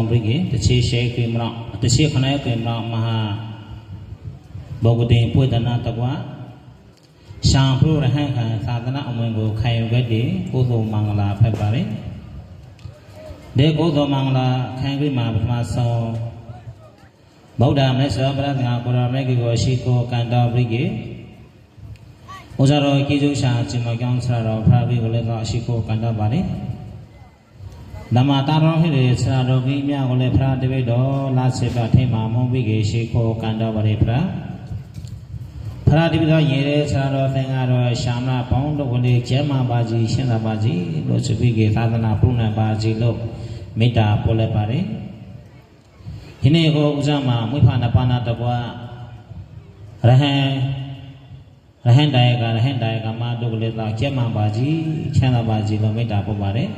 Brigade, the Cheshire came out, the Shekana came out Maha Bogodin Putanatagua, Shampoo, Hanka, Sadana, Omengo, Kayogadi, Gozo Mangala, Pepari. They Gozo Mangala, Kangri Maso Boda, Mesa, Brother, Mexico, Chico, Kanda Brigade. Ozaro Kijusha, Chimagan Saro, Pravi, Goleta, Chico, Kanda Bari. Damataro Hills, Rodimia, Golepra, Devido, Laseta, Tema, Mombigi, Chico, Kanda Bari Pra. Pradivida Yere, Saro, Thangaro, Shama, Pound, Goli, Gemma Baji, Shena Baji, Losubigi, Tadana, Puna Baji, Lo, Mita, Polepari. Hinego Uzama, Mupana Pana Tabua, Rahan Diaga, Maduguleta, Gemma Baji, Chana Baji, Lomita Pobare.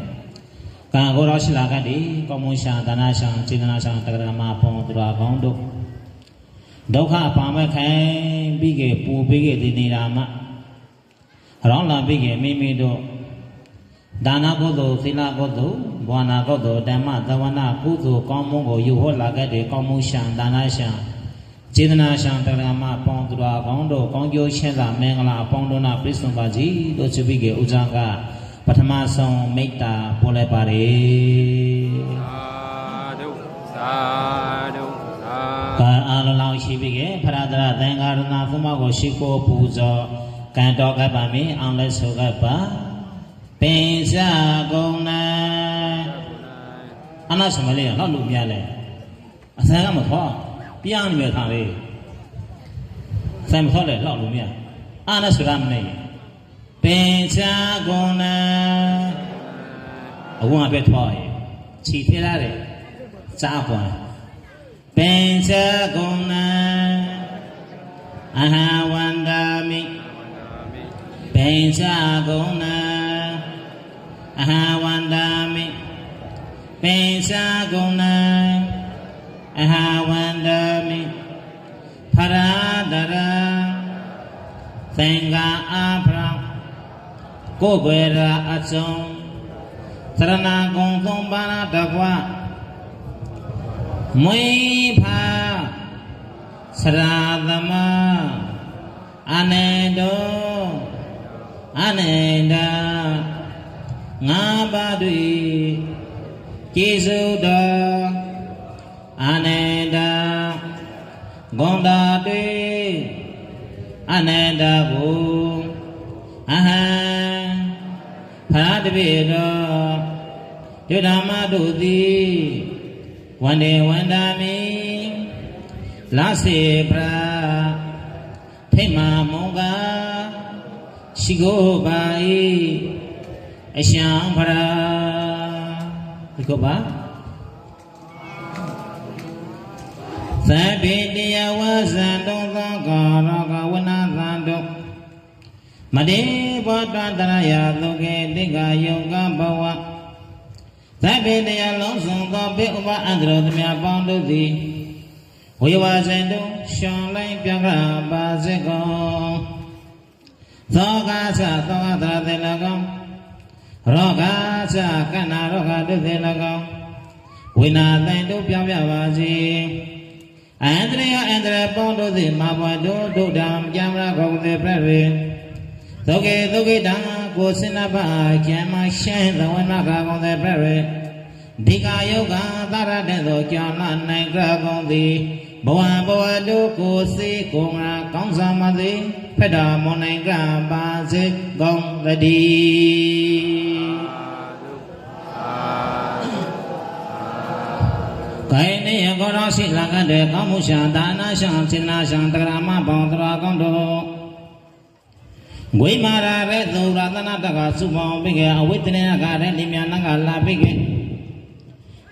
Kangoroshi Lagadi, Komusha, Danashan, Chinashan, Tagrama, Pondra, Gondo. Doka Pama Kang, Bigge, Poo Bigge, Dinirama. Ronda Bigge, Mimido. Dana Godo, Sila Godo, Buana Godo, Dama, Dawana, Kuzu, Komungo, Yuho Lagadi, Komushan, Danashan. Chinashan, Tagrama, Pondra, Gondo, Kongo Shenda, Mangala, Pondona, Prison Baji, Dochibige, Ujanga. Patamason Meta Polepare Allow Shibige, Paradra, Dangarna, Fumago, Shiko, Puzo, Kantokabami, unless Hogapa, Pensa Gona Anasamalia, not Lumiale. A Sam of Hall, beyond Miltari Sam Holle, not Lumia, Anasuramne. Pentagona a one bit toy, Chitillare, Zappa, Pentagona, Aha Wandami, Pentagona, Aha Wandami, Pentagona, Aha Wandami, Paradara, Thanga Abra. Goguera Atson Sarana Gongong Bana Dagua Muipa Saradama Anedo Aneda Ngabadui Kizuda Aneda Gondadui Aneda Gu Aha Padavido Yudamadudi One day Wandami Lasi Pra Tema Monga Shigo Bai Asham Para Ikoba Sabidia was and don't go Wanazando Made Batanaya Loge Diga Yoga Bawa Sabidia Lonsong the Bilba Andromia Bondozi We was and do Sean like Piaga Bazigo Zogasa Zogata de Lagom Rogasa Kana Roga de Lagom We not then do Piaga Bazi Andrea Bondozi Mama do Dam Jamra Go the Prairie Doge Dang go Sinaba, Kama Shan, the one Naga on the Prairie. Diga Yoga, Dara Dendo, Kiana, Nagra on the Boa Boa do go see Konga, Konsamadi, Peda Monagra, Bazi, Gong the D. Kaini Gorosi Laga de Kamusha, Dana Shan, Tina Shan, Drama, Bondra Gondo. Guimara Redo Radana Daga Subo Big, a witness Garden Limianaga La Big.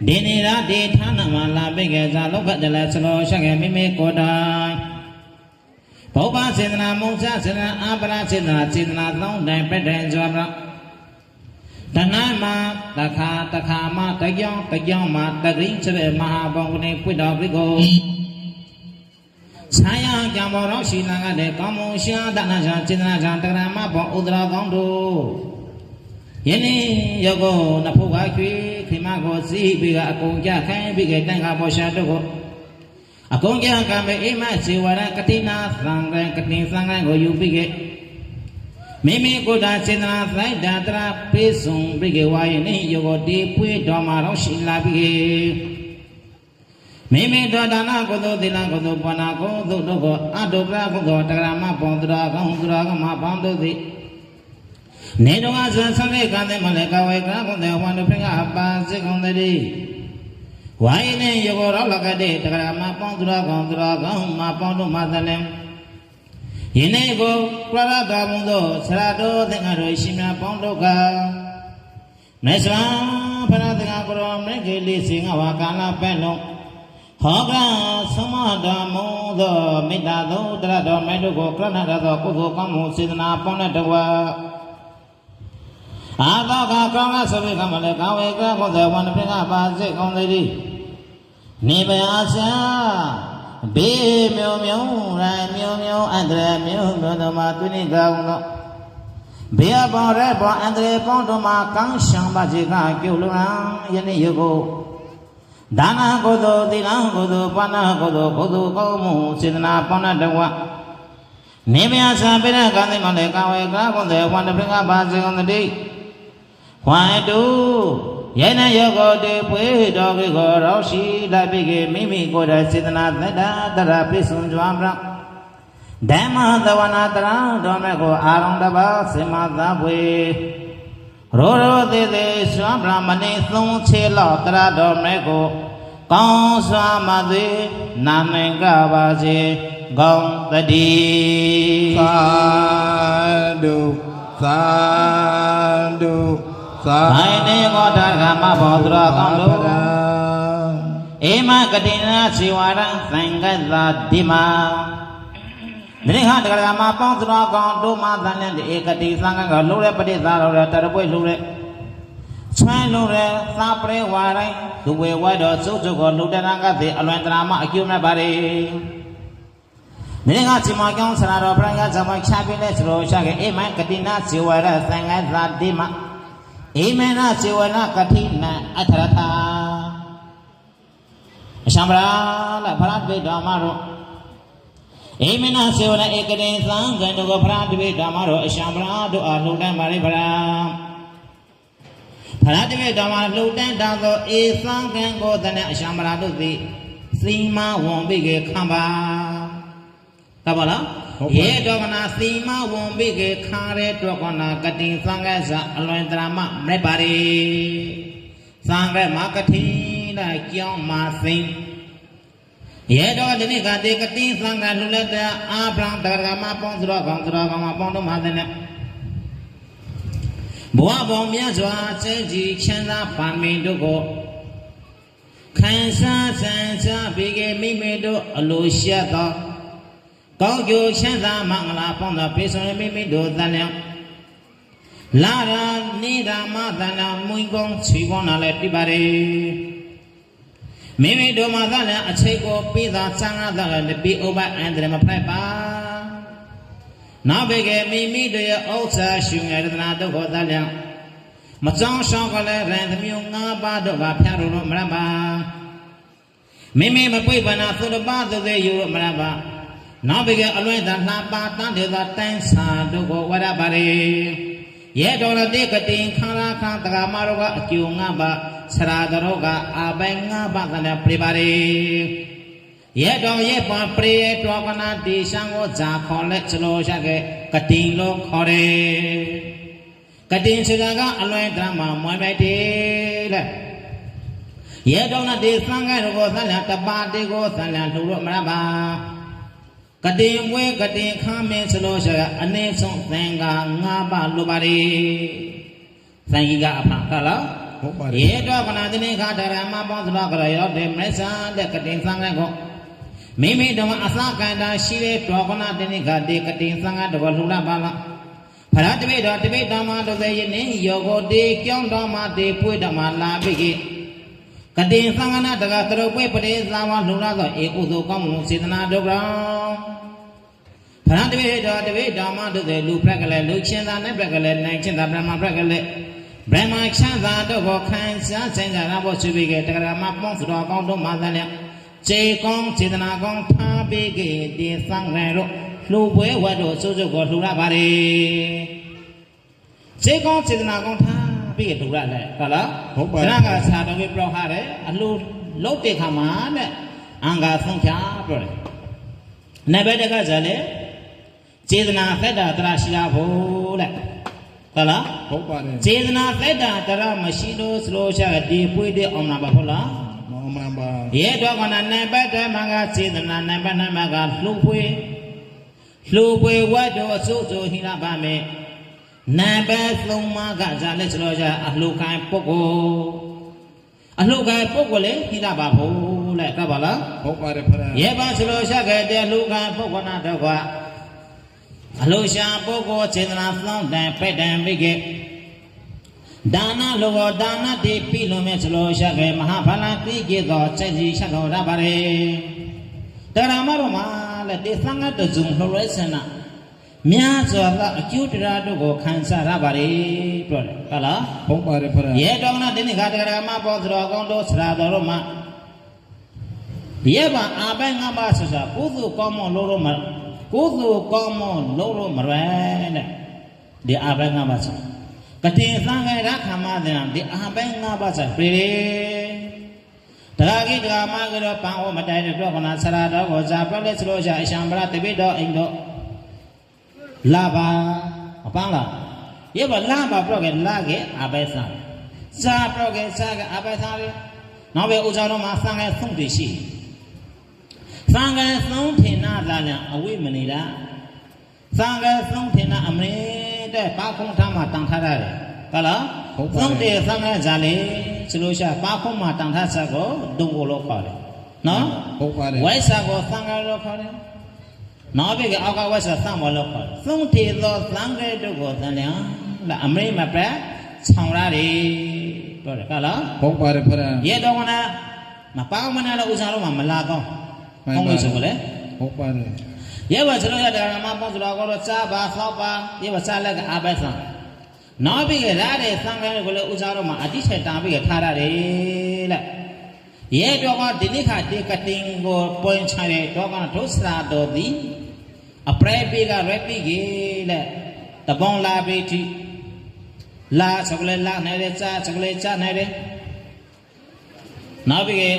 Dinira de Tanama La Big as I look at the Laslo Shagami Koda. Popa Sina Musa Sina Abra Sina Sina Long Day Pedro Jabra. Tanama, Takama, Tayoma, the Green Chile Mahabone Pudabrigo. Saya Jamoroshi Naga de Kamusha, Danaja, Chinaja, Tagrama, Udra Gondo. Yeni Yogo, Napugaki, ခိမကိုစီပြီးကအကုန်ကြခိုင်းပြီးကတန်ခါပေါ်ရှာတော့အကုန်ကြကံပဲအိမဇေဝရကတိနာသံဃံကတိသံဃံကိုယူပြီးကမိမိကိုယ်တာစေတနာစိုက်တာတရာပေးစုံပြီးကဝါရင်နေယောဂတိပွေးတော်မှာတော့ရှိလာပြီးမိမိတော်ဒါနကုသိုလ်သီလကုသိုလ်ဘာနာကုသိုလ်တို့ကိုအတုပရကုသိုလ်တဂရမပေါင်းတရားကောင်းတရားကမှပေါင်းတို့သည်နေတော်ကဇန်ဆလေးကံတဲ့မလဲကဝေကကုတဲ့ဝန္တဖိကအပါစိတ်ကုန်တဲ့ဝိုင်းနေယောဂရောလကတဲ့တဂရမပေါင်းတရားကောင်းတရားကောင်းမှပေါင်းတို့မှသလဲယင်းနေကိုပရဒတော်မူသောဆရာတော်သင်္ဃာတော်ရှင်များပေါင်းတို့ကမြတ်စွာဘုရားသခင်ကိုရောမြတ်ကြီးလေးစင်ကဝါကာလပဲ့လုံးဟောကသမတော်မူသောမေတ္တာသောတရားတော်မြတ်တို့ကိုကရဏရသောကုသိုလ်ကောင်းမှုစေတနာပေါင်းတဲ့တဝါအာသောကကောင်းကဆိုပြီးကမလည်းကောင်းဝေကဘုဒ္ဓဝန္တပိကပါစိတ်ကောင်းသည်နေပါအစဘေးမျိုးမျိုးရိုင်းမျိုးမျိုးအန္တရာယ်မျိုးမျိုးတို့မှာသူနိကောင်းတော့ဘေးပေါ်ရဲပေါ်အန္တရာယ်ပေါင်းတို့မှာကောင်းရှံပါစေကပြုလုံယနေ့ယခုဒါနကုသိုလ်သီလကုသိုလ်ပါဏကုသိုလ်ကုသိုလ်ကောင်းမှုစေတနာပေါင်းတဲ့တဝနေမြတ်စွာဘုရားကံသိမလည်းကဝေကဘုဒ္ဓဝန္တပိကပါစေကောင်းသည်ဝါတုယေနယောဂတေပွေတော်ကေကိုရောရှိလိုက်ပြီကေမိမိကိုယ်တိုင်စေတနာသတ္တတရပိစုံကြွားပြဓမ္မသဝနာတရတော်မြတ်ကိုအာရုံတပါစေမသာပွေရောရောသေးသေးစွာဗြဟ္မဏိသုံးချေလောက်တရတော်မြတ်ကိုကောင်းစွာမသေးနာနိုင်ကြပါစေကောင်းတည်းသာဓုသာဓုသာဟိနေကောတာကမဘောတရကောင်းတို့ဧမကတိနာဇေဝရံသံဃသာတိမာနိဟတကရမပေါင်းတရကောင်းတို့မှသံတဲ့ဧကတိသံဃကလုံးတဲ့ပဋိသရောတရပွေလုံးတဲ့ချွမ်းလုံးတဲ့သာပရေဝါတိုင်းသူဝေဝတော်စုစုကိုလူတရကတိအလွန်တရာမအကျိုးမဲ့ပါလေနိဟချမကောင်းဆရာတော်ဘုရားဇမချပြည့်တဲ့စရောရှာကဧမကတိနာဇေဝရသံဃသာတိမာဧမေနဇေဝနာကတိနအထရထာအရှံဗရာလဖရတ်ပိတော်မတော်ဧမေနဇေဝနာဧကတိသံဃံတို့ကိုဖရတ်ပိတော်မတော်အရှံဗရာတို့အားလှူဒန်းပါလေဖရာဖရတ်ပိတော်မလှူဒန်းတော်သောဧသံဃံကိုတည်းအရှံဗရာတို့သည်စီမဝံပိကေခံပါတပါလားယေတော်ကနာစီမဝံပိကေခါရဲတော်ကနာကတိသံဃဇအလွန်တရာမမြတ်ပါရီသံဃမကတိလိုက်ကြောင်းမာသိင်ယေတော်ဒီနေ့ကတိကတိသံဃလူလက်တအာဗြဟ္မတရကမပေါင်းစရောကောင်းစရောကောင်းမပေါင်းတို့မှာတဲ့ဘဝပေါင်းမြတ်စွာစေကြီးချမ်းသာပါမင်တို့ကိုခံစားဆန်းစားပြီးကေမိမိတို့အလိုရှက်သောကောင်းကျိုးချမ်းသာမင်္ဂလာပေါင်းသောပြေဆုံးမိမိတို့သံလျံလာရာနေတာမသန္တာမွင်ကုန်းချီကုန်းနာလည်းပြပါれမိမိတို့မှာသံလျံအချိတ်ကိုပြီးသာစံငါသံလည်းပြီးဥပအန္တရာယ်မဖက်ပါနောက်ဘေကမိမိတို့ရဲ့ဥစ္စာရှုငယ်ရတနာတို့ကိုသံလျံမကြောင်းရှောင်းကလည်းရန်သမျိုး၅ပါးတို့ကဖျားလို့မရပါမိမိမပွေပနာသုတပါသုသေးယူမရပါနောက်ဘေကအလွဲသာလှပါတန်းတဲ့သာတန်းစာတို့ကိုဝရပါれယေတော်ရတိကတိခါရာခတကမရောကအကျုံ၅ပါးဆရာတော်ကအပိုင်၅ပါးတဲ့ပြပါれယေတော်ယေပပရိယေတော်ကနာတိရှံကိုဇာခေါ်လက်စလို့ရခဲ့ကတိလို့ခေါ်တယ်ကတိဆိုတာကအလွဲတမ်းမှာမွဲပဲတယ်လေယေတော်နဲ့ဒီသံဃာတော်ကိုသံလျာတပါတိကိုသံလျာလှူလို့မရပါကတိဝဲကတိခမ်းမင်းစလို့ရအနေဆုံးသင်္ကာ၅ပါးလိုပါလေသံဃိကအဖဟုတ်လားဟုတ်ပါတယ်ယေတော်ကနာတိနေခါတရမပေါင်းစတော့ကြရောတဲ့မဆာတဲ့ကတိသံဃာကိုမိမိတို့အစကန္တာရှိတဲ့တော်ကနာတိနေခါတဲ့ကတိသံဃာတော်လှူလာပါလားဖရတပိတော်တပိတော်မှာတို့ရဲ့ယနေ့ယောဂောတေကြောင်းတော်မှာတေပွေတော်မှာလာပြီကတိသံဃနာတကသရုပ်ပွေပရိသဝလှူလာသောဧကုသိုလ်ကောင်းမှုစေတနာတို့ကြောင့်ဖရတပိတော်တပိတော်မှာတို့ရဲ့လူဖက်ကလေးလူချင်းသာနဲ့ဖက်ကလေးနိုင်ချင်းသာဗြဟ္မဖက်ကလေး ဗြဟ္မာချမ်းသာတို့ကိုခံစားဆိုင်ကြတာဖို့ရှိပြီးကတက္ကရာမပေါင်းစတော်ကောင်းတို့မှသာလျက်ခြေကောင်းစေတနာကောင်းထားပြီးကဒီသံဃာတို့လှူပွဲဝတ်တို့စုစုကိုလှူရပါလေခြေကောင်းစေတနာကောင်းထားပြီးလှူရတယ်ဟုတ်လားဟုတ်ပါဘူးခဏကစာတော်ပြီးပြောထားတယ်အလှူလုပ်တဲ့ခါမှာတဲ့အင်္ဂါဆုံးဖြာပြောတယ်နဘတကဇာလေစေတနာသက်တာတရာရှိတာဖို့တဲ့ဟုတ်လားဟုတ်ပါတယ်စေတနာသက်တာတရာမရှိလို့စလို့ရှာဒီပွေးတဲ့အောင်နာပါဟုတ်လားမှန်ပါရဲ့တော့ကနဘတမကစေတနာနဘနမကလှူပွေဝတ်တော်အစိုးဟိလာပါမယ်နဘသုံးမကဇာလက်စလို့ရှာအလှူခိုင်းပုဂ္ဂိုလ်လေဟိလာပါဖို့လေကပါလားဟုတ်ပါတယ်ဖရာရဲ့ပါစလို့ရှာခဲ့တဲ့လှူခိုင်းပုဂ္ဂိုလ်နာတော့ကအလှရှာပုဂ္ဂိုလ်စေတနာသောင်းတန်ပဲ့တန်မိကေဒါနလောကဒါနတိပြီလို့မြတ်စလို့ရှာခဲ့မဟာဖလာတိကေသောစက်ကြီးချက်တော်ရပါတယ်တရားမတော်မှာလည်းတေသံဃာတဇုံလှရဲစနာမြတ်စွာဘုရားအကျိုးတရားတို့ကိုခံစားရပါတယ်ပြောတယ်ဟုတ်လားဟုတ်ပါတယ်ဖရာရဲ့တော်ကနာဒီနေ့ခါတရားမပေါ်တော်ကောင်းတို့ဆရာတော်တို့မှာဒီရပါအာဘဲငါမဆရာကုသိုလ်ကောင်းမလို့တော့မှာကုသိုလ်ကောင်းမလို့တော့မရဲနဲ့ဒီအာဘဲငါမဆရာကတိသံဃာရခမတဲ့ဒီအာဘဲငါမဆရာပြေတရားကြီးတရားမကတော့ပန်းဩမတိုင်တဲ့တော့ခဏဆရာတော်ကိုဇာပြောလက်စလို့ရှာအရှံပရတပိတော်အိမ်တော့လာပါအပန်းလားရပါလာပါပြောခဲ့လာခဲ့အာဘဲဆရာဇာပြောခဲ့ဇာကအာဘဲဆရာနောက်ပဲဥစ္စာတော်မှာသံဃာသုံးတည်ရှိသံဃာသုံးထင်နာလာလျံအဝိမနေတာသံဃာသုံးထင်နာအမနေတဲ့ပါခုံးထားမှာတန်ထားရတယ်ဟုတ်လားသုံးတယ်သံဃာဇာလေဆိုလို့ရှာပါခုံးမှာတန်ထားချက်ကိုဒုံကိုလို့ခေါ်တယ်နော်ဟုတ်ပါတယ်ဝိုက်စာကိုသံဃာလို့ခေါ်တယ်နောက်ပြီးအောက်ကဝိုက်စာသံဘောလို့ခေါ်တယ်သုံးတယ်သောသံဃာတို့ကိုတန်လျံအမမပဲဆောင်ရတယ်ပြောတယ်ဟုတ်လားဟုတ်ပါတယ်ဖရာရေတော်ကနာမပေါင်းမနာလို့ဥစားလို့မလာကောင်းဟုတ်ပြီဆိုလေဟုတ်ပါတယ်ရေပါစလို့ရတဲ့ဓမ္မပေါင်းစလို့ကတော့စားပါဆောက်ပါရေပါစားလက်ကအဘဆံနောက်ပြီးရတဲ့သံဃာကိုလည်းဥစားတော့မှအတိချက်တာပြီးထားရတယ်လေရေတော်ကဒီနေ့ခါဒီကတင်ကိုပွင့်ချတဲ့တော့ကဒုစရာတော်သည်အပရိပိကရပိကြီးလေတပေါင်းလာပြီးတိလာစကလေးလာနေတဲ့စားစကလေးစားနေတဲ့နောက်ပြီး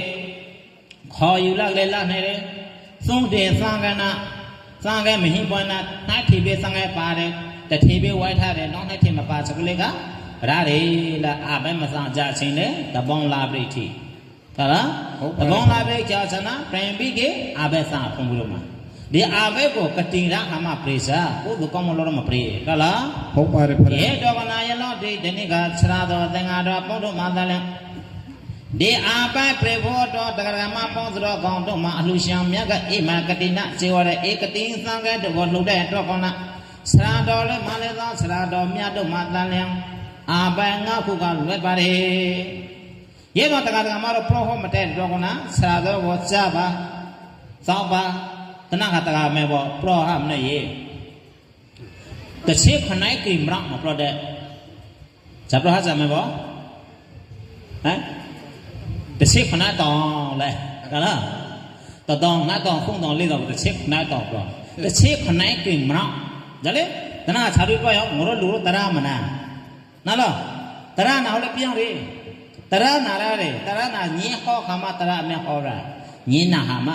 ခေါ်ယူလာလေလာနေတယ်သုံးတယ်သံဃာနာသံဃာမဟိပွားနာနိုင်ထေပဲသံဃာပါတယ်တထေပဲဝိုက်ထားတယ်နောက်နိုင်ထေမပါစကလေးကဗရာလေလာအဘဲမစံကြချင်းလေတပေါင်းလာပြိတိဟုတ်လားတပေါင်းလာပြိကြာစနာပြန်ပြီးကအဘဲစံဖုံးလို့မှာဒီအဘဲကိုကတိရခမပရိစာကိုယ်ကောင်းမလို့မပရိဟုတ်လားဟုတ်ပါတယ်ဖရေတော်ကနာရလို့ဒီနေ့ကဆရာတော်သင်္ဃာတော်ပုဒ်တော်မှာတလည်းဒီအာပပြေဖို့တော်တက္ကရာမပေါင်းတော်ကောင်းတို့မှာအလှရှင်မြတ်ကအိမကတိနစေဝရဧကတိသံဃာတို့ကိုလှုပ်တဲ့တော့ကောနာဆရာတော်လည်းမလည်းသောဆရာတော်မြတ်တို့မှာတန်လျံအာပငါခုကလွယ်ပါတယ်ရေတော်တက္ကရာမတို့ပရောဟောမတဲ့တော့ကောနာဆရာတော်ကိုကြားပါသောက်ပါတဏ္ဍတက္ကရာမဲပေါ့ပရောဟမနဲ့ရေတချိခနိုင်ကိမရမပရောတဲ့ဇာပရောဟဇာမဲပေါ့ဟမ်တချိခနာတောင်းလဲကလားတတောင်းနာတောင်းဖုန်တောင်းလေးတော့တချိခနာတောင်းပရောတချိခနိုင်ကိမရဒါလေတဏ္ဍချာတွေပြောင်းငရောလူရောတရမနာနာလားတရနာဟောလေပြောင်းလေတရနာရတယ်တရနာညင်းဟောခမတရအမြဟောတာညင်းနာဟာမ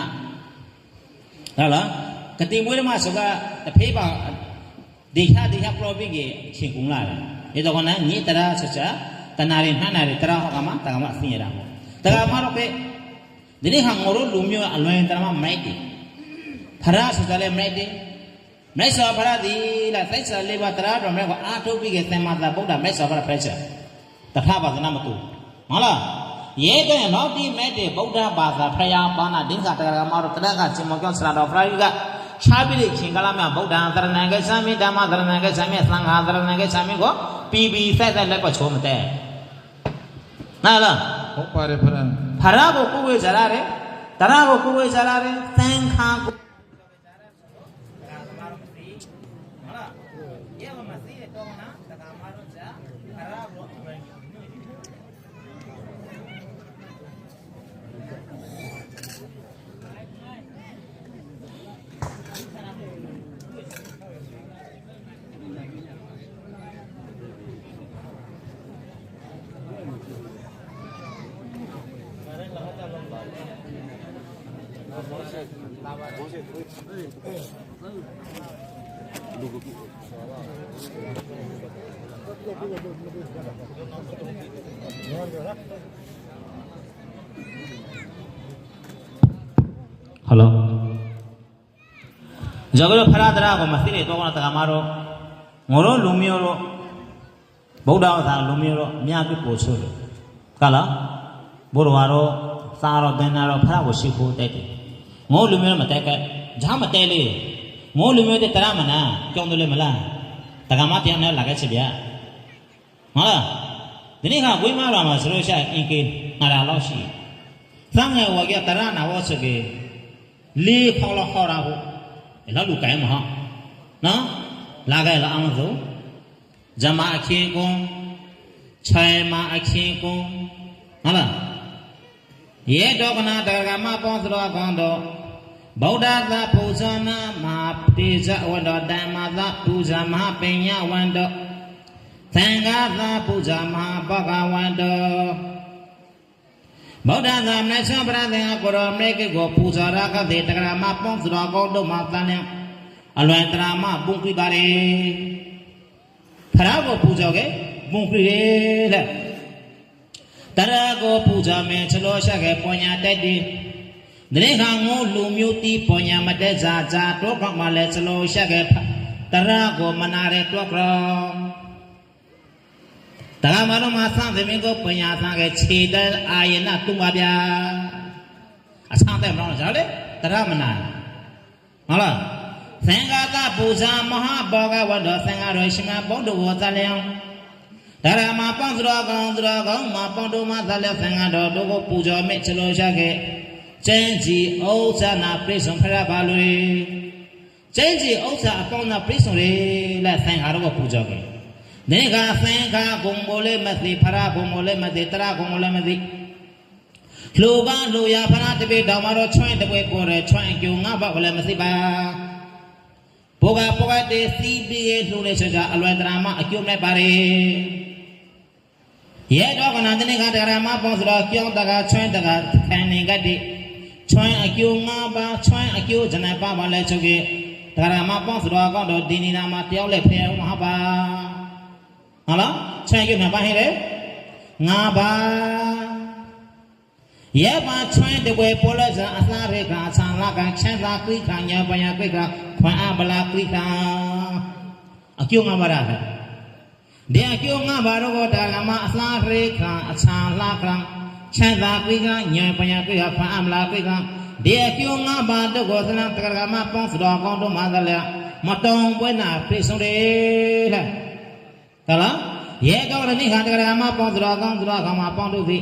ဟုတ်လားကတိမွေးမှာဆိုကတဖေးပါဒီခါပရောပိကေရှင်ကုန်လာတယ်ဒီတော့ကနညင်းတရဆက်ချာတနာရင်နှနာရင်တရဟောခမတကမအသိရတာတကမတော့ပဲဒီနေ့ဟာငရောလူမျိုးအလွန်တရမမိုက်တယ်ဖရာဆိုကြလဲမိုက်တယ်မိုက်စောဖရာဒီလာသိစ္စာလေးပါတရတော်မဲ့ကအာထုတ်ပြီးကသင်္မာတာဗုဒ္ဓမိုက်စောဖရာဖက်ချက်တထပါဒနာမတူဟုတ်လားရဲတဲ့နောက်ဒီမဲ့တဲ့ဗုဒ္ဓဘာသာဖရာဘာနာဒိဋ္ဌတရမတော်တရကစင်မောကျောင်းဆရာတော်ဖရာကြီးကခြားပြီးချင်းကလာမြဗုဒ္ဓံသရဏံကသံမိဓမ္မသရဏံကသံမိသံဃာသရဏံကသံမိကိုပြီးဆက်လက်ပတ်ချိုးမတဲ့နားလားဟုတ်ပါတယ်ဖရာဖရာကိုကိုယ်ဝေးကြရတယ်တရကိုကိုယ်ဝေးကြရတယ်သံဃာကိုဟုတ်လားရဲမသိတဲ့တော့နာတက္ကမတော်ကြာဖရာကို Hello. Jagalo Paradra, Masini, Toga Tagamaro, Moro Lumioro, Boda, Lumiro, Miaki Poso, Kala, Borwaro, Saro, Denaro, Paragoshiku, Teti, Mo Lumiro Mateka, Jamateli, Mo Lumio de Taramana, Jondole Mala, Tagamatiana, Lagasibia. Mala, the Nika Wimarama, Rosha, Inki, Naraloshi. Sanga Wagia Tarana was again. Lee Hola Horaho, a little game, huh? No? Laga Amazo, Jama Akingo, Chima Akingo, Mala. Ye Dogana Dagama Pondra Gondo, Boda Puzana, Ma Pizza, Wanda Dama, Puza Ma Pena, Wanda, Tanga, Puza Ma Baga, Wanda. Boda the Nation Brother Goro make it go Puzaraka, the Tagrama Pons Rago, Matana, Alantrama, Bunky Bari Parago Pujoge, Bunky Tarago Puja Menchelo Shage, Ponya Teddy. The Nehango Lumuti, Ponya Madeza, Toka Maletselo Shage, Tarago Manare Tokro. Tagamaro Masan, the Mingo Panyasanga, Chidal, Ayana, Tumabia. A sometime around Jale, Taramana. Mala. Sangata, Puza, Maha, Boga, Wanda, Sanga, Roshima, Bondo, Watalian. Tarama, Pondra, Dragon, Mapondo, Mazala, Sanga, Dogo, Puja, Mitchelo Shage. Changi, Osana, Prison, Parabalui. Changi, Osa, upon a prison, let Sanga, Puja. Nega Sanga, Gongole, Mati, Para, Gongole, Mati, Tra, Gongole, Mati. Luga, Luya, Panatabi, Damaro, trying to wait for a trying to Naba, Masiba. Boga, Boga, de CBA, Lunasia, Alwadrama, Acumulate Bari. Yet, Oganataniga, Rama, Bonsra, Kyotaga, trying to get Canning Gadi. Trying Acumaba, trying Acu, Janapa, Lechogi. Tarama, Bonsra, Gondo, Dinina, Mateo, Lepre, Mahaba. Hello? Trying to get my head. Naba. Yaba trying to wear polas and Asarika, Sanlaka, Chanza, Krika, Yabaya Krika, Quabala Krika. Acunga Baraka. The Acunga Barogo, Dagama, Asarika, Sanlaka, Chanza Krika, Yabaya Krika, Quabala Krika. The Acunga Barogo, Tagama, Pons, Dogondo, Madala, Maton, Buena, Prison. Kala, ye go to Nihagarama, Pondragon, Dragama, Ponduvi,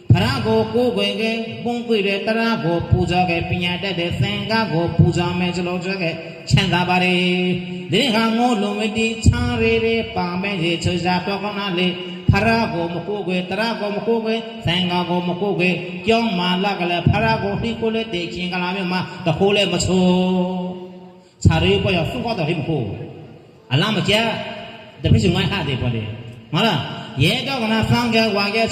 Parago, Gogwe, Bunki, Tarago, Puja, Pinata, de Sanga, go Puja, Mezzologe, Chandabari, Dehango, Lumidi, Tari, Pame, Chozatonale, Parago, Mokogwe, Tarago, Mokogwe, Sangago, Mokogwe, Young Malagale, Parago, Hikole, de Kingalama, the Hole Maso, Sari, boy, of Fuka, him who. Alamakia. The prison might have it for it. Mala, ye governor Sanga, Waget,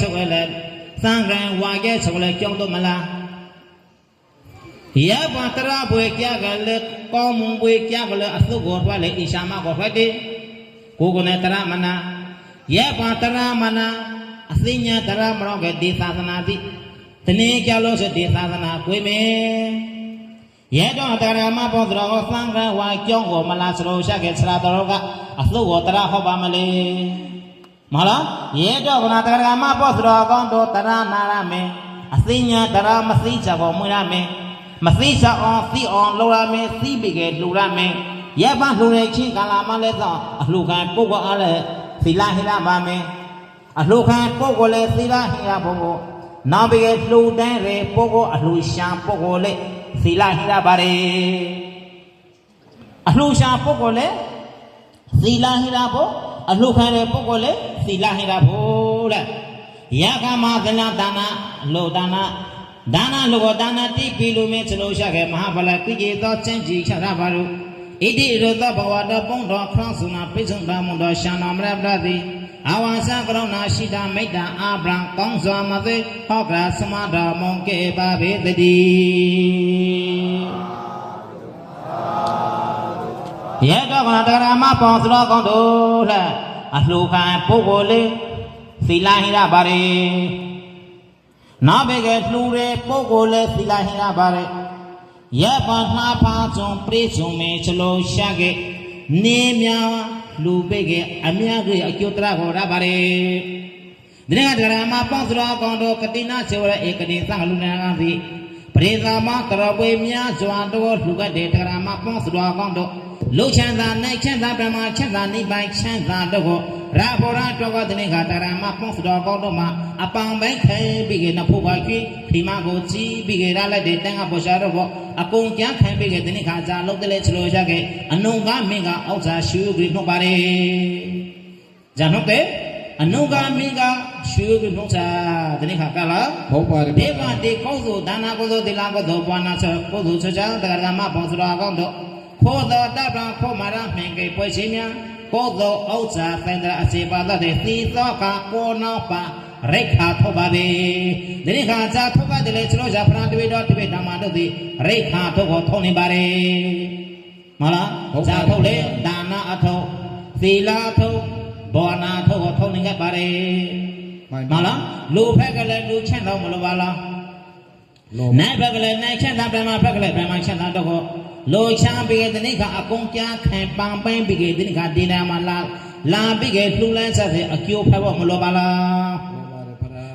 Sanga, Waget, Kyoto Mala. Yapatara, Buikiagal, Common Buikiagal, Asugo, Valley, Ishama, Gofati, Gugunetaramana, Yapataramana, Asinia Taramroga, Disasanati, Tenicalos, Disasana, Women. Yet on Tarama Podro, Sanga, Wakiongo, Malasro, Shaket, Srataroga, Afluo, Tarahobamale. Mala, yet on Tarama Podro, Gondo, Taranarame, Asinia, Taramasicha, Murame, Masisa on Sea on Lorame, Sea Bigate, Lurame, Yaban Lurechi, Galamaleza, Alukan Pogo Ale, Sila Hilamame, Alukan Pogole, Sila Hilabogo, Navigate Lu Dere, Pogo, Alushan Pogole. Sila hira bare Alusha Pogole Sila hira bo Alukare Pogole Sila hira bo Yakama Dana Lodana Dana Logodana Tipilu Metslosha Mahabala Pigi Chenji Charabaru Idi Roda Bawada Bondo Kransuna Prison Damundo Shanam Rabdi အဝါစကရုဏာရှိတာမိတ္တာအာဗြံကောင်းစွာမသိဟောကရာစမတော်မုံကေပါဘေတတိရဲတော်ကတရားမပေါသတော်ကောင်းတို့လက်အလှခံပုဂ္ဂိုလ်လေးသီလဟိရပါရေနောက်ဘေကလှူတဲ့ပုဂ္ဂိုလ်လေးသီလဟိရပါရေရဲပါနှာဖာကျုံပြေကျုံမေချလို့ရှာခဲ့နေမြလူဘေကအမြတ်ကြီးအကျိုးတရဟောရပါရေဒီနေ့ကတရားမပေါသတော်ကောင်းတို့ကတိနာစေဝရဧကတိသံလူနာကသည်ပရိသမကရပွေများစွာတော်လှူကတဲ့တရားမပေါသတော်ကောင်းတို့လုချမ်းသာနိုင်ချမ်းသာပြမချမ်းသာနိဗ္ဗာန်ချမ်းသာတော့ကိုရာဘောရာတော်ကတဲ့ကတရားမပေါသတော်ကောင်းတို့မှာအပံပိုင်းခဲပြီးကနဖို့ပါကြီးဒီမှာကိုကြည်ပြီးကရလိုက်တဲ့တန်ခါပေါ်ရှာတော့အကုန်ကြမ်းခံပြီးကတဲ့ခါကြာလုံးတဲ့ချလို့ရခဲ့အနုံကမင်းကအောက်စာရှူပြီးနှုတ်ပါလေဂျာနှုတ်တဲ့အနုံကမင်းကရှူပြီးနှုတ်စာတဲ့ခါကလာဟုတ်ပါတယ်ဒီမှာဒီကောင်းစုဒါနာကောင်းစုဒီလာကောင်းစုဘာနာဆောကောင်းစုချာတရားမပေါသတော်ကောင်းတို့ခေါ်တော်တပံခေါ်မာရမင်ကေပွဲချင်းများခေါ်တော်ဥစ္စာပင်တရာအစီပါဒတဲ့သီသောကကိုနောပါရိခါထုတ်ပါပဲဒီခါဇာထုတ်ပါတယ်လေကျွန်တော်ဇာဖရာတပိတော်တပိဓမ္မတို့သည်ရိခါထုတ်ကိုထုံနေပါတယ်မဟုတ်လားဇာထုတ်လေဒါနအထုတ်သီလထုတ်ဘောနာထုတ်ကိုထုံနေခဲ့ပါတယ်မဟုတ်လားလူဖက်ကလည်းလူချမ်းတော်မလို့ပါလားနိုင်ဖက်ကလည်းနိုင်ချမ်းသာဗြဟ္မာဖက်ကလည်းဗြဟ္မာချမ်းသာတော့ကိုလိုချမ်းပြီးတဲ့နေ့ကအကုန်ကြခံပန်းပန်းပြီးတဲ့နေ့ကဒီနာမှာလာပြီးကလှူလန်းဆက်တဲ့အကျိုးဖက်ဖို့မလိုပါလား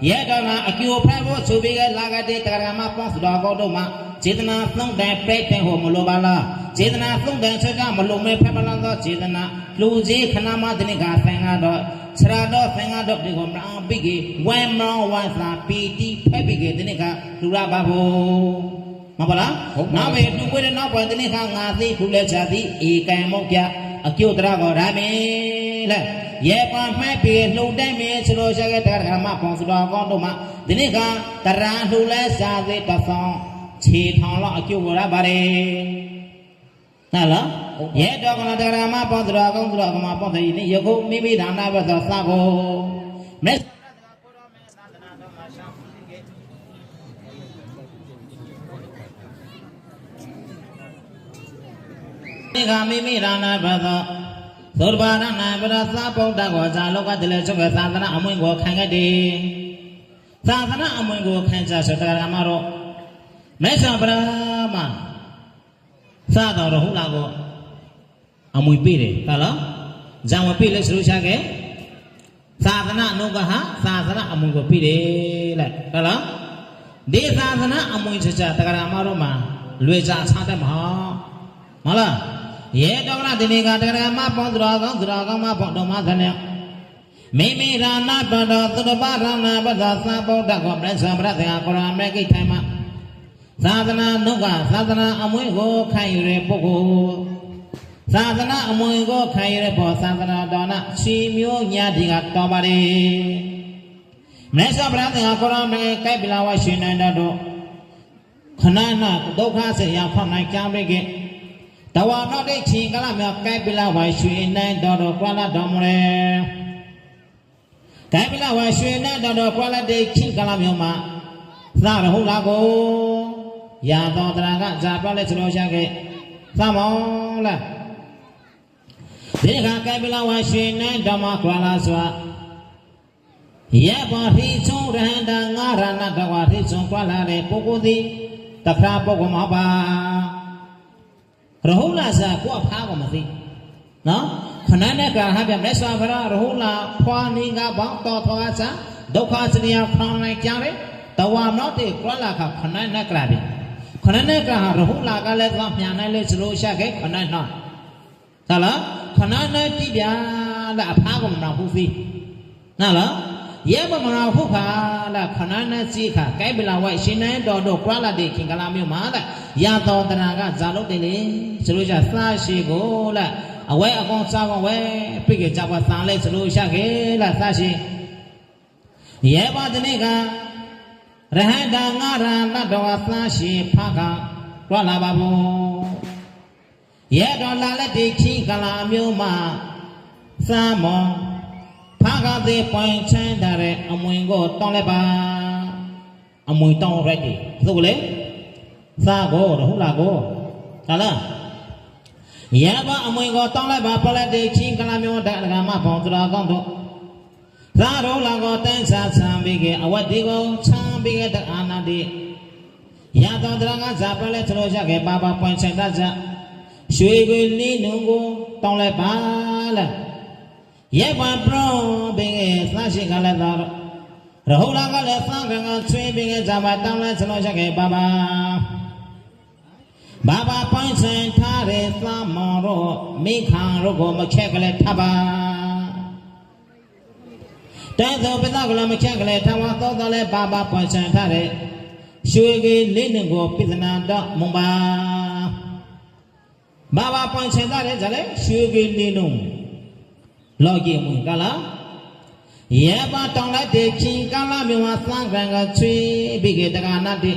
ရဲတော်ကအကျိုးဖက်ဖို့ဆိုပြီးကလာကတဲ့တရားမပေါသတော်ကောတို့မှာစေတနာသုံးတိုင်ပြည့်တဲ့ဟောမလိုပါလားစေတနာသုံးတိုင်ချက်ကမလိုမဲဖက်ပလန်သောစေတနာလူကြီးခဏမှတဲ့နေ့ကဆင်ကတော့ဆရာတော်ဆင်ကတော့ဒီကိုမအောင်ပြီးကဝဲမောင်းဝါစာပီတိဖက်ပြီးကတဲ့နေ့ကလူရပါဖို့မဟုတ်လားနောက်ပဲသူဝိရနောက်ပေါ်တဲ့နေ့ကငါသိထူလဲချသည်ဧကံမောပြအကျိုးတရားကိုရမယ်လေရဲပါမှတ်ပြီးလှုပ်တိုင်းမယ်ဆိုလို့ရှိခဲ့တဲ့ဓမ္မပေါစတော်ကောင်းတို့မှာဒီနေ့ကတရားလှူလဲစာသေးတစ်ဆောင်ခြေထောင်လောက်အကျိုးကိုရပါတယ်ဟုတ်လားရဲတော်ကတရားမပေါစတော်ကောင်းတို့ကမှာပေါတဲ့ဒီယခုမိမိဒါနဘသောစကိုမေဒီကမိမိရာနာဘသောသုဘာရနာပရသဗုဒ္ဓကိုဇာလောကတည်းချုပ်သာသနာအမွင့်ကိုခံခဲ့တယ်သာသနာအမွင့်ကိုခံကြဆိုတရားမှာတော့မေသဗရာမသာတော်ဟုတ်လားကိုအမွင့်ပြည့်တယ်ဟုတ်လားဇာမပြည့်လဲဆိုလို့ရှာခဲ့သာသနာနုကဟာသာသနာအမွင့်ကိုပြည့်တယ်လေဟုတ်လားဒီသာသနာအမွင့်ချတရားမှာတော့မှာလွေကြချတဲ့မဟုတ်လားရဲတော်လာဒီနေ့ကတရားမပေါသတော်ကောင်းသတော်ကောင်းမပေါတော်မသနဲ့မိမိရာနာပတော်သုတပရဏပဒသဗုဒ္ဓကောမြတ်စွာဘုရားတရားကိုရမေကိထိုင်မှာသာသနာနုကသာသနာအမွေကိုခံယူတဲ့ပုဂ္ဂိုလ်သာသနာအမွေကိုခံယူတဲ့ဘောသာသနာတော်နာရှိမျိုးညာဒီကတော်ပါလေမြတ်စွာဘုရားတရားကိုရမေကိပိလာဝရှင်နန္ဒတို့ခဏနာဒုက္ခဆရာဖောက်နိုင်ကြပြီကတဝါနောက်တဲ့ချင်းကလာမြောက်ကဲပိလာဝါရွှေနိုင်တော်ကွာလာတော်မလဲကဲပိလာဝါရွှေနိုင်တော်ကွာလာတဲ့ချင်းကလာမြောက်မှာသာရဟုတ်လားကိုရာတော်တရာကဇာပြောလဲစလို့ရှာခဲ့သမောလားဒီကကဲပိလာဝါရွှေနိုင်တော်မှာကွာလာစွာရဲပါဖိချုံရဟန္တာငါရဏတဝါဖိချုံကွာလာတဲ့ပုဂ္ဂိုလ်သည်တခါပုဂ္ဂိုလ်မပါရဟုလာစာကိုအဖားကမသိနော်ခဏနဲ့ကဟာပြမြတ်စွာဘုရားရဟုလာဖွာနေကဘောင်းတော်ထောအစာဒုက္ခစရိယဖောင်းလိုက်ကြတယ်တဝါမော့တဲ့ကွာလာခခဏနဲ့ကလာပြီခဏနဲ့ကဟာရဟုလာကလည်းသွားမြန်နိုင်လဲစလို့ရှာခဲ့ခဏနဲ့နော်သလားခဏနဲ့ကြည့်ပြလားအဖားကမနာဘူးစီနော်လားရဲမမနာဟုတ်ခါလားခဏနဲ့စီခါကဲပလာဝိုက်ရှင်နိုင်တော်တို့ကွာလာတဲ့ခင်ကလာမျိုးမှာလားရာတော်တရာကဇာလုတ်တယ်လေဆိုလို့ရှာစားရှိကိုလားအဝဲအကောင်စားကောင်ဝဲပြည့်ကြကြပါသားလဲဆိုလို့ရှာခဲ့လားစားရှိရဲပါတဲ့နေ့ကရဟန္တာငါရဏတော်စားရှိဖခါကွာလာပါဘူးရဲတော်လာလက်ဒီခင်ကလာမျိုးမှာစားမောဖ Sagade point chandare amoingo tonleba amoin tong ready. Zule Sago hulago Tala Yaba amoingo tonleba polade chin calamio dagama pontra gondo Zaro lago tensa sambige awadigo sambige the anadi Yato dranga zapale trojake baba point chandaja Shuigui ni nungu tonleba Yeba bro being slashing a leather. Rahula got a sweeping a Java down let's look Baba. Baba points and Tare Flamoro, Mikan Rogo, Machakale Taba. That's the Pinagula Machakale Tawa, Totale Baba points and Tare. Shuigi Lindengo, Pitananda, Mumba. Baba points and Tare, Shuigi Linum. Logi Mungala Yeba Tonga de King Kala Miwa Sanganga tree big Taganati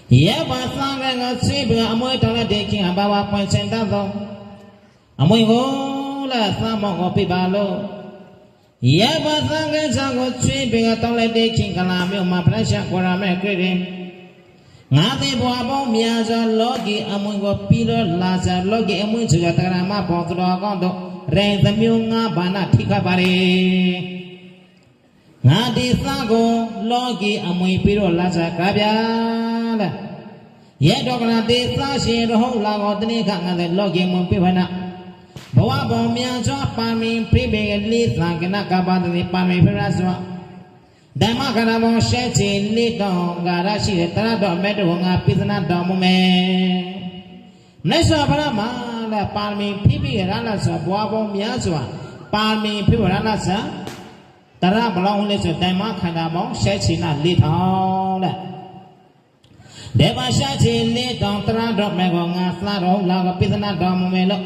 Yeba Sanganga tree Amoy Tonga de King Abawa Point Sentado Amoy Hola Samo Pibalo Yeba Sanganga tree big Tonga de King Kala Miwa Pressure Korame Credim Nati Boabo Miaza Logi Amungo Pilo Laza Logi Amun Sugatarama Potro Gondo Rain the Munga Bana Tikabari Nadi Sago Logi Amui Piro Laza Kabia Yedogna de Sashi the whole lago the Nika and the Logi Mumpivana Boabo Miaja Pami Pribe Lisa Ganakaba the Pami Pirazwa Damakanamo Sheti Lito Garashi Tarado Medunga Pizana Domume Nesa Parama Palmi Pipi Ranasa Boabo Miazua Palmi Pipi Ranasa Tara belong to Dama Kanamo Shechina Little Deva Shachi Little Tarado Megonga Flaro Lago Pizana Domumelo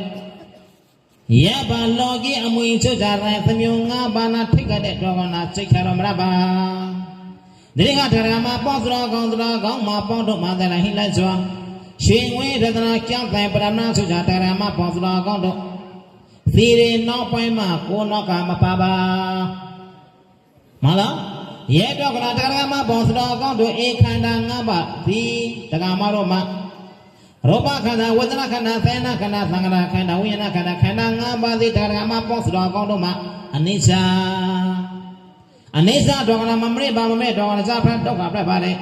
Yaba Logi Amui Chujara Samunga Bana Ticketed Dogona Chikaram Raba Dirigatarama Posra Gondra Goma Pondo Madela Hilazua Shingway Radana Camp Brana Sujatarama Posra Gondo Siri no Poima Kunokama Paba Mala Yedogama Posra Gondo Ekanda Ngaba Si Tagamaroma Roba Kana Wadana Kana Sena Kana Sangana Kana Wina Kana Kana Ngaba Si Tagama Posra Gondo Ma Anisha Dogana Mamre Bame Dogana Zapa Doga Prepare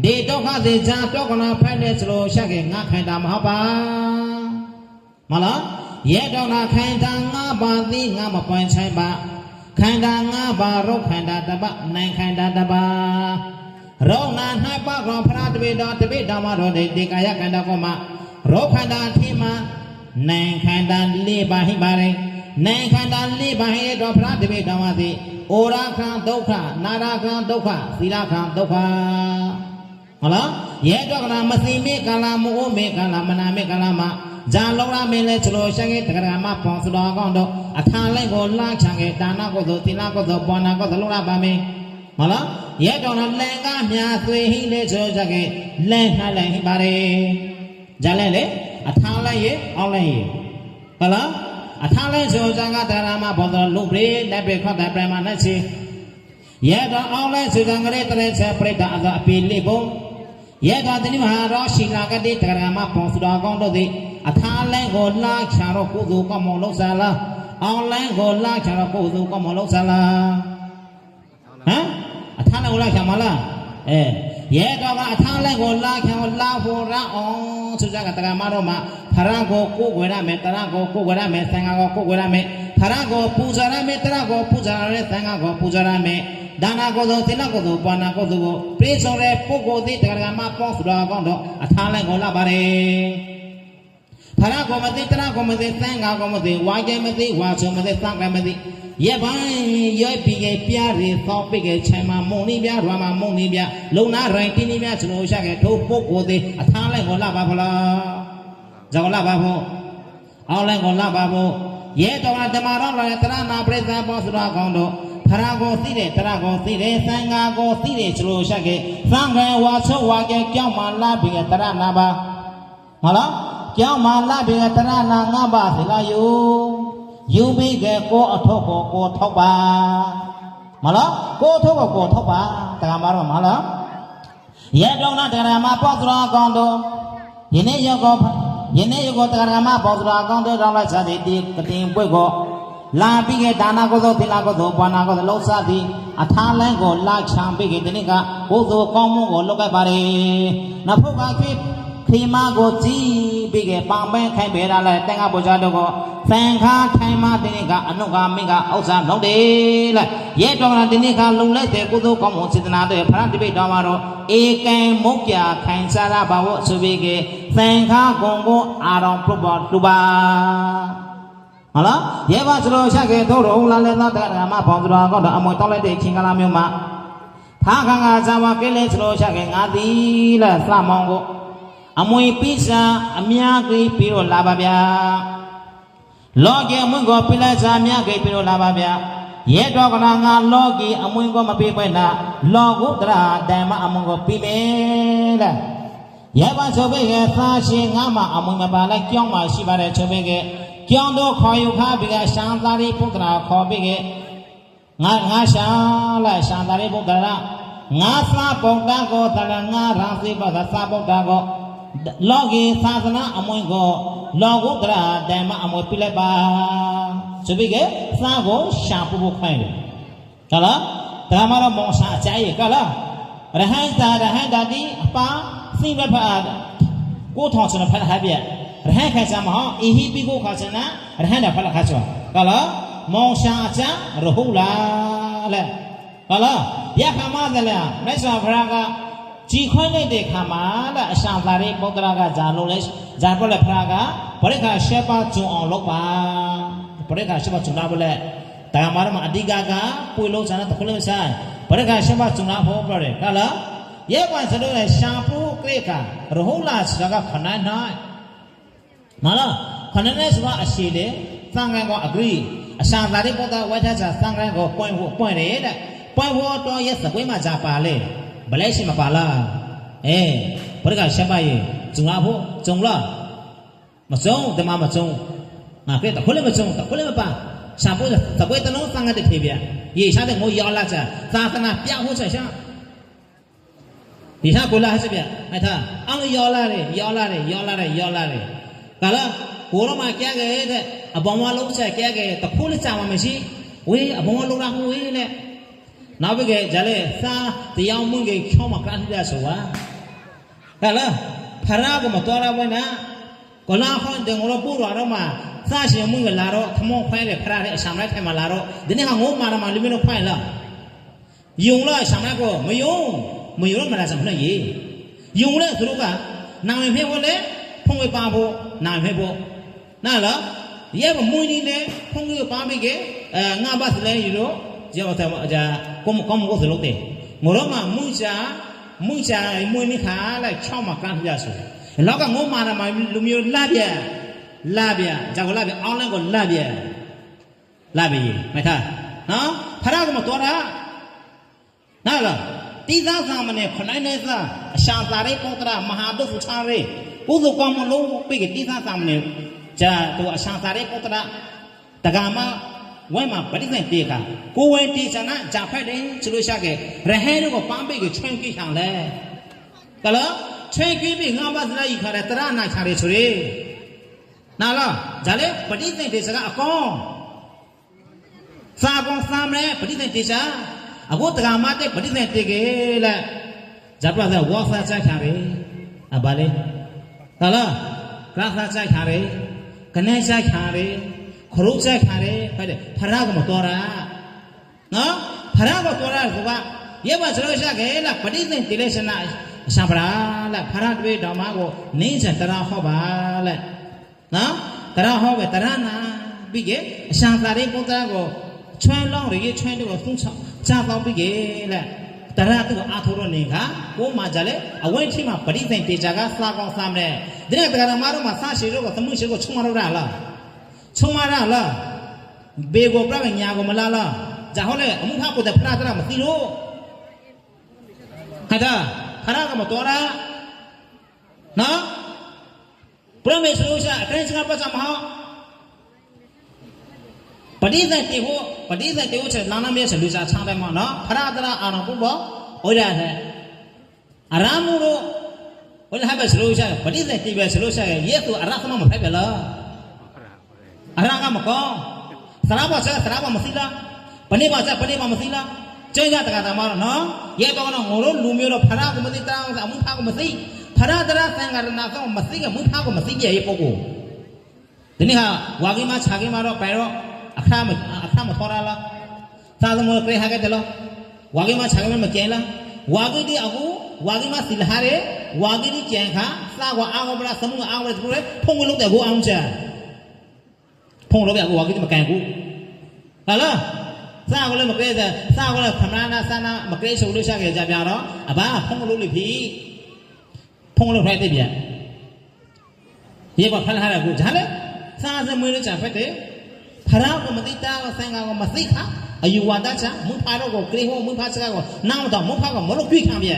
De Doga de Jatogana Penetro Shaggy Nakanda Mahaba Mala Yedona Kanda Ngaba Di Ngama Point Chamba Kanda Ngaba Rokanda Daba Nankanda Daba Rona Napa Gopra to be Damaro de Dikaya Kanda Goma Rokanda Tima Nankanda Liba Hibare Nankanda Liba Head of Pratibi Damati Ora Khan Doka Nara Khan Doka Sira Khan Doka Hala Yedogana Masimi Kalamu Me Kalamana Me Kalama Jalora Mele Chlo Shaggy Tagrama Ponsuda Gondo Atale Go La Change Dana Gozo Tina Gozo Bona Gozo Lora Bame Mala Yedona Lenga Mia Tui Hinde Chojage Lenga Lengi Bare Jalele Atala Ye Ole Hala Atale Chojaga Tarama Bodo Lubre Nabe Kota Brahma Nachi Yeda Ole Sujangare Tare Separate Ada Pilibo Yeda Dinima Roshila Gadi Tarama Ponsuda Gondo De Atale Go La Charo Kudu Kamolo Sala Ole Go La Charo Kudu Kamolo Sala Huh? Atala Ula Kamala Yeda Atale Go La Kamala Hora on Sujaga Taramaroma Tarago Kuguerame Tarago Kuguerame Tangago Kuguerame Tarago Puzarame Tarago Puzarame Tangago Puzarame Dana Godo Tinago Bana Godo Prisore Pogo di Tarama Posra Gondo Atale Go Labare Tarago Mati Tarago Mati Tangago Mati Wagamati Wasumati Sangamati Yabai Yapi Piari Topic Chama Monibia Rama Monibia Luna Rankinibia Chinoshaka to Pogo di Atale Go Labala Zagola Babo All Go Lababo Yetona Damara Tarana Presa Posra Gondo Tarago Sire, Sangago Sire, Chloshake, Sanga Waso Wage, Kyama Labi at Taranaba. Mala, Kyama Labi at Tarana Naba, Silayo, ယူပြီးကကိုအထောက်ကိုထောက်ပါမလားကိုထောက်ကိုထောက်ပါတရားမှာတော့မလားရဲ့တော့နာတရားမှာပေါ့တော်ကောင်းတော့ယနေ့ရောက်တရားမှာပေါ့တော်ကောင်းတော့တော့လိုက်စားတဲ့ဒီကတင်ပွဲကိုလာပြီးကဒါနာကိုသောသီလကိုသောဘာနာကိုသောလှစားသည်အထာလန်းကိုလာချံပြီးကဒီနေ့ကဘုသိုလ်ကောင်းမှုကိုလုပ်ခဲ့ပါလေနဖုတ်ကခိမာကိုကြည်ပြီးကပံပန်းခိုင်ပေရလဲတန်ခါပူဇာတော့ကိုသံခါထိုင်မှဒီနေ့ကအနုကမင်းကဥစ္စာလုပ်တယ်လဲရဲ့တော်ကဒီနေ့ကလုံလိုက်တဲ့ကုသိုလ်ကောင်းမှုစေတနာတွေဖရတိပိတော်မှာတော့ဧကံမုတ်ပြခိုင်စားရပါဖို့ဆိုပြီးကသံခါကုံကိုအာရုံပြုတ်တူပါဟုတ်လားရဲပါစလို့ချက်ကေတို့တော်လာလဲသောတရားမှာပေါင်းတော်ကတော့အမွေတောက်လိုက်တဲ့ချင်းကလာမျိုးမှာဖာခါကဇာဝကဲလဲစလို့ချက်ကေငါသည်လဲစမောင်းကိုအမွေပိစာအမြကြီးပြီးတော့လာပါဗျာလောကီအမွေကိုပိလိုက်စာအမြကြီးပြီးတော့လာပါဗျာရဲတော်ကငါလောကီအမွေကိုမပြီးပွဲနာလောကုတ္တရာဓမ္မအမွေကိုပြီးမယ်လဲရဲပါဆိုပြီးကသာရှင်ငါမှအမွေမပါလိုက်ကြောင်းမှရှိပါတယ်ဆိုပြီးကကျောင်းတော်ခေါ်ယူခါပြီးကရှမ်းသာရိပုတ္တရာခေါ်ပြီးကငါရှာလိုက်ရှမ်းသာရိပုတ္တရာငါစာပုဒ္ဒကိုတရငါရာသိပသာစာပုဒ္ဒကိုလောကီသာသနာအမွေကိုလောကုတ္တရာဓမ္မအမွေပြလိုက်ပါဆိုပြီးကစာကိုရှာဖို့ခိုင်းတယ်ကလားဒါမှတော့မောင်ရှာအကြိုက်ရကလားရဟန္တာတိအပါစိမ့်ဘဖာကိုထောင်စနဖတ်ဟာပြရဟန်းခိုင်စားမဟာအဟိပိကိုခါစနာရဟန်းတာဖလာခါချောကလားမောင်ရှာအချရဟုလားလဲကလားရခမသလားမြတ်စွာဘုရားကကြည်ခွန်းလိုက်တဲ့ခါမှာလားအရှာသာရိပုတ္တရာကဇာလို့လဲဇာတော့လဲဘုရားကပရိက္ခာရှက်ပါကျုံအောင်လုပ်ပါပရိက္ခာရှက်ပါကျုံလာဘလဲတာမာရမအဓိကကပွေလုံးစားတဲ့တခုလုံးစားပရိက္ခာရှက်ပါကျုံလာဖို့ပြောတယ်ကလားရဲပါစလို့လဲရှာဖို့ကိကရဟုလားဆိုတာကခဏနိုင်မလားခဏနဲ့ဆိုတာအရှိတယ်သံဃာကအဂရိအရှာသာရိပုတ္တဝိသဇာသံဃာကိုပွင့်ဖို့ပွင့်တယ်တဲ့ပွင့်ဖို့တော့ရဲ့စကွေးမှာဂျာပါလေဘလဲရှိမပါလားဘယ်ကရှက်ပါရဲ့ဂျုံလာဖို့ဂျုံလားမစုံတမမစုံငါကဲတခွလည်းမစုံတခွလည်းမပါရှာဖို့စကွေးတလုံးသံဃာတဲ့ခေပြရေရှာတဲ့ငိုရောက်လာကြသာသနာပြဖို့ဆက်ရှာဒီဟာကိုလာဟစပြအဲ့ဒါအောင်ရောက်လာတယ်ကလာကိုရမကြက်ခဲ့တဲ့အဘောင်မလုံးဆက်ကြက်ခဲ့တခိုးလက်ချမှာမရှိဝေးအဘောင်မလုံးလာဝေးနဲ့နောက်ပြီးကြလေသာတရားမှုကြီးချောင်းမှာကန်းရဆိုတာကလာဖရာကမတော်ရဘဲနာကလာဟောတဲ့ငေါ်ပူရတော့မှာသာရှင်မှုကလာတော့ထမောဖိုင်းတဲ့ဖရာတဲ့အဆောင်လိုက်ထိုင်မှာလာတော့ဒီနေ့ကငိုးမာရမှာလူမျိုးဖိုင်းလားယုံလားဆောင်လိုက်ကိုမယုံမလားဆောင်နဲ့ရေယုံလဲသူတို့ကနာမည်ဖေးဖို့လေဖုံးဝေပါဖို့နာမည်ဖေးဖို့နားလားရဲမမွေးနေတယ်ဖုံးဝေပါပြီးကငါဘာစလဲယူလို့ကျောင်းသားအကြကုမကိုစလို့တယ်ငိုတော့မှမွေးချာမွေးနေခါလိုက်ချောင်းမှာကန်းပြဆိုလောက်ကငိုမာရမှာလူမျိုးလာပြကြောက်လာပြအောင်းလန်းကိုလာပြမထားနော်ဖရာကမတော်တာနားလားတိသာသမနဲ့ခနိုင်နေသားအရှာသာရိပုတ္တရာမဟာတုဖူချာရေပုဇုကောမလုံးပိကတိသာသမနဲ့ဂျာတို့အရှာသာရိပုတ္တရာတက္ကမဝဲမှာပရိသတ်တေကကိုဝဲတေဇနာဂျာဖက်တယ်ဆိုလို့ရှာခဲ့ရဟဲတို့ကပန်းပိကချွင်းကိဆောင်လဲကလားချွင်းကိပြီးငါးပါးစလိုက်ခါတဲ့တရနာချာရေဆိုရေနာလားဂျာလေပရိသတ်တေစကအကောစာကောင်စာမဲပရိသတ်တေစာအခုတက္ကမတဲ့ပရိသတ်တေကေလဲဂျာပလာဝါဖာချာချာရေအဘာလေကလားကလာဖာချာချာရေကနေချာချာရေခရုချာချာရေဖရာကမတော်တာနော်ဖရာကတော်တာကရဲပါစလို့ရှာခဲ့လားပရိသတ်တေလဲစနာရှာပရာလားဖရာတွေတော်မကိုနင်းစတရာဟောပါလဲနော်တရာဟောပဲတရနာပြီးကေအရှာသာရိပုတ္တရာကိုချွန်းလောင်းရည်ချွန်းတော့သုံးချချပေါက်ပြီးကေလဲတရတူအာထိုရနေကကိုမှကြလေအဝဲချိမှာပရိသတ်တေချာကစာကောင်းစားမယ်ဒီနေ့တရားမာတော့မှာစာရှိတော့ကသမှုရှိကိုချုံမတော့လားချုံမရလားဘေကိုပြညာကိုမလားလားဂျာဟောလေအမှုဖကိုတဲ့ဖရာတရမသိလို့ခါတာဖရာကမတော်တာနော် Promise Rosa, attention apa sama? ပဋိသတ်တေဖို့ချက်လာနာမြဲဆိုလူစားချမ်းတယ်မနော်ဖရာတရာအာနောပုဘောဩရတယ်အရာမှုတို့ဘယ်ဟာပဲစလို့ရှာပဋိသတ်တေပဲစလို့ရှာရဲ့သူအရာသမမဖိုက်ပဲလားအရာကမကောသရာပါဆက်သရာပါမသိလားပဏိပါဆက်ပဏိပါမသိလားကျင်းကြတကတာမနော်ရဲ့တော့ငိုလို့လူမျိုးတော့ဖရာကိုမသိတောင်းအမှုဖာကိုမသိဖရာတရာသံဃာရဏကောမသိကမှုဖာကိုမသိရဲ့ပုဂ္ဂိုလ်ဒီနေ့ဟာဝါကိမခြာကိမတော့ပဲတော့အခါမထော်ရလားသာသမုခေဟာကတလောဝါကိမခြာကိမမကျန်လားဝါကိတိအခုဝါကိမစီလဟာရဲဝါကိတိကျန်ခါစာကွာအာဝပလာသမုအာဝရတူရဲဖုံလို့တဲ့ကိုအောင်ချာဖုံလို့ပြကိုဝါကိတိမကန်ဘူးဟာလားစာကိုလည်းမကဲတဲ့စာကိုလည်းခမနာစာနာမကဲဆိုလို့ရှာခဲ့ကြပြတော့အဘာဖုံလို့လိပြီဖုံလို့ဖိုက်တဲ့ပြန်ရေပါဖလဟာရကိုဂျာလေစာစမွေးလို့ချဖက်တယ်ဖရာကိုမသိတာကဆန်ကောင်မသိခါအယူဝါဒချမူဖာတော့ကိုကလေးဟောမူဖာစကားကိုနောက်တော့မူဖာကမလို့ကြွိခံပြ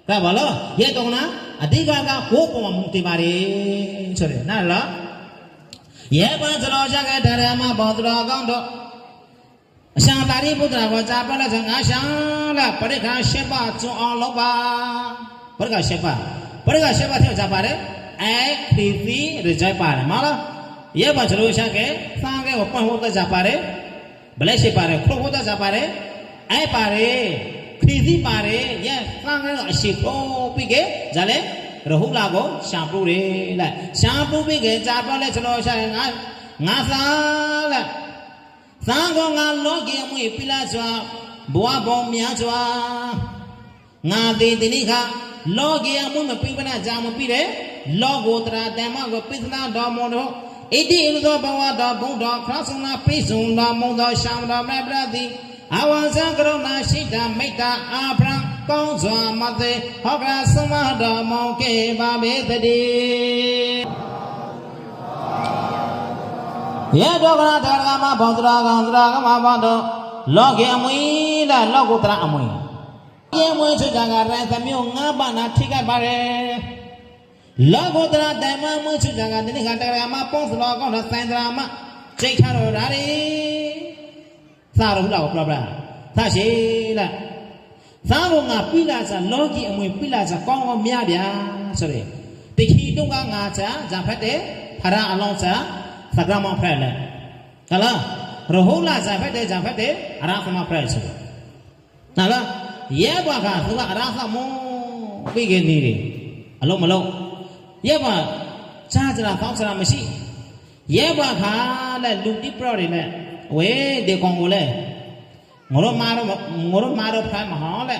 ဒါပါလားရဲ့တော့နာအတိကကကိုပေါ်မှာမူတည်ပါတယ်ဆိုတယ်နားလားရဲ့ပန်းစလောချကဓရမဘောတတော်ကောင်းတော့အရှံတာရိပုတ္တရာကိုကြာပလက်ငါရှံလားပရိက္ခရှင်းပါကျွန်းအောင်လုပ်ပါပရိက္ခရှင်းပါထဲကြာပါတယ်ခရီစီရကြပါတယ်မလားရဲ့ပါစလောချကစံကဲကိုပန့်ဟုတ်တတ်ကြပါတယ်ဘလက်ရှိပါတယ်ခရုဟုတ်တတ်ကြပါတယ်ပါတယ်ခရီစီပါတယ်ရဲ့စံကဲအရှိခိုးပြီးကဂျာလေရဟုလာကိုရှာပူတယ်လားရှာပူပြီးကကြာပလက်စလောချငါစားလားသံဃောငါလောကီအမွေပိလာစွာဘဝပေါင်းများစွာငါသေးတိခါလောကီအမွေမပိပနာကြာမပြီးတယ်လောကိုတရာတမကိုပိသနာတော်မတော်ဣတိဣသောဘဝတော်ဘုဒ္ဓခရသနာပိစုံတော်မုံတော်ရှံတော်မြတ်ပြတိအဝံစံကရုဏာရှိတာမိတ္တာအာဖရံကောင်းစွာမသေးဟောကသမတော်မောကေပါမေတတိယေတောကနာတရကမဘောတရာကံတရာကမဘောတောလောကေအမွေလာလောကုတရာအမွေယေမွေချကြကရသမျိုးငါးပါးနာထိခိုက်ပါတယ်လောကုတရာတိုင်မမွေချကြကတနိခတရကမပေါင်းစလောကောင်းတဲ့ဆိုင်တရာမစိတ်ထားတော်ဓာရီသာရဟုလာကိုပြပြသာရှိလားသာဘုံငါပိလာစားလောကီအမွေပိလာစားကောင်းကောင်းမြဗျာဆိုရဲတခီတုံးကငါချာဇာဖတ်တဲ့ဖရာအလောင်းစားသကမဖက်လဲဟလားရဟုလာဇာဖက်တဲ့ဇာဖက်တဲ့အရာသမဖက်ဆိုဟလားရဲဘကသူကအရာသမပြီးကနေတယ်အလုံးမလုံးရဲဘချာကြတာဖောက်စရာမရှိရဲဘခါလဲလူတိပရော်တွေနဲ့ဝဲဒီကောင်ကိုလဲငရောမာရောဖက်မဟောလဲ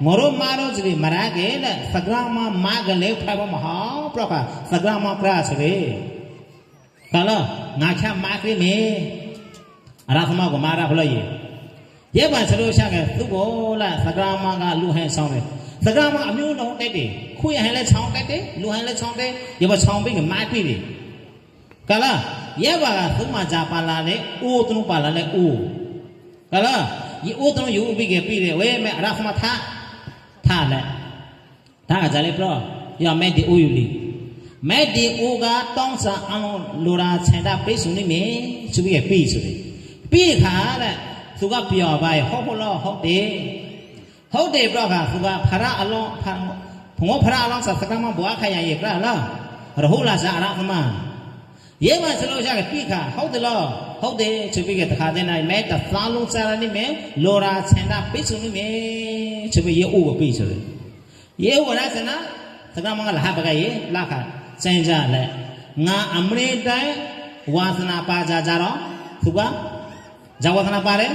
ငရောမာရောစီမရကေလဲသကမမာကလေးဖက်မဟောပရောကသကမဖက်ဆိုလေကလာငါချမာကိမေအရာသမကိုမာရဖလို့ရဲပန်စလို့ရှာကသူ့ကိုလာသကမကလူဟန်ဆောင်တယ်သကမအမျိုးလုံးတိုက်တယ်ခွေဟန်လဲချောင်းတိုက်တယ်လူဟန်လဲချောင်းတယ်ရပချောင်းပြီးမာပြီတယ်ကလာရဲပါကသူ့မှာဂျာပါလာလေအိုးတုံးပါလာလေအိုးကလာဒီအိုးတုံးယူပြီးပြီတယ်ဝဲမဲအရာသမထားလဲဒါကကြလေပရောရမဲဒီအိုးယူလီမဲဒီအိုကတောင်းစားအောင်လိုရာဆန္ဒပိတ်စုံနေမယ်သူကပြီးဆိုတယ်ပြီးခါတဲ့သူကပြောပါရဲ့ဟုတ်လို့ဟုတ်တယ်ပြတော့ကသူကဖရာအလုံးဘုံဖရာအလုံးစကမဘွားခရရဲ့ပြလားရဟုလာစားအရာသမရဲမစလို့ရှာကပြီးခါဟုတ်တယ်လို့ဟုတ်တယ်သူပြီးကတခါတည်းနိုင်မဲတသားလုံးစားရနေမယ်လိုရာဆန္ဒပိတ်စုံနေမယ်သူပြီးရဲ့အိုးပြီးဆိုတယ်ရဲဝရဆန္ဒသကမကလာဟာပကရဲ့လာခါစင်ကြလဲငါအမရိတိုင်းဝါသနာပါကြကြတော့သူကဇာဝသနာပါတယ်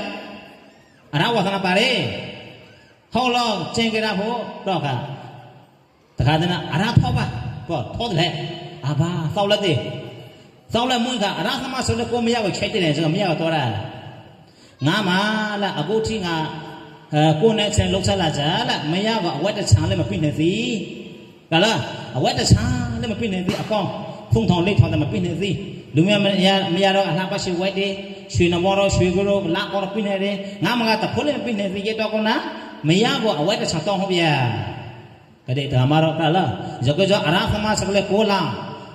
အရဝသနာပါတယ်ဟောလို့ကျင်ကြတာဖို့တော့ခါတခါတည်းအရထောပါပေါ့ထောတယ်အဘာသောက်လက်သေးသောက်လက်မွန်းကအရသမဆိုလည်းကိုမရကိုချိုက်တယ်ဆိုတော့မရတော့တာငါမှလားအခုထိငါကိုနဲ့ဆင်လှုပ်ဆက်လာကြလားမရကအဝတ်တချမ်းလည်းမပြည့်နေသေးကလားအဝတ်တချမ်းလည်းမပြည့်နေသေးအကောင်ဖုံထောင်လေးထောင်တယ်မပြည့်နေသေးလူမရတော့အလှပါရှိဝတ်တယ်ရွှေနဘောတော့ရွှေကိုတော့လာတော့ပြည့်နေတယ်ငါမကတဖိုးလည်းမပြည့်နေသေးရတော့ကနာမရကအဝတ်တချမ်းတော့ဟုတ်ဗျာကတဲ့ဓမ္မတော့ကလားဇကကြောအရာသမစကလေကိုလာ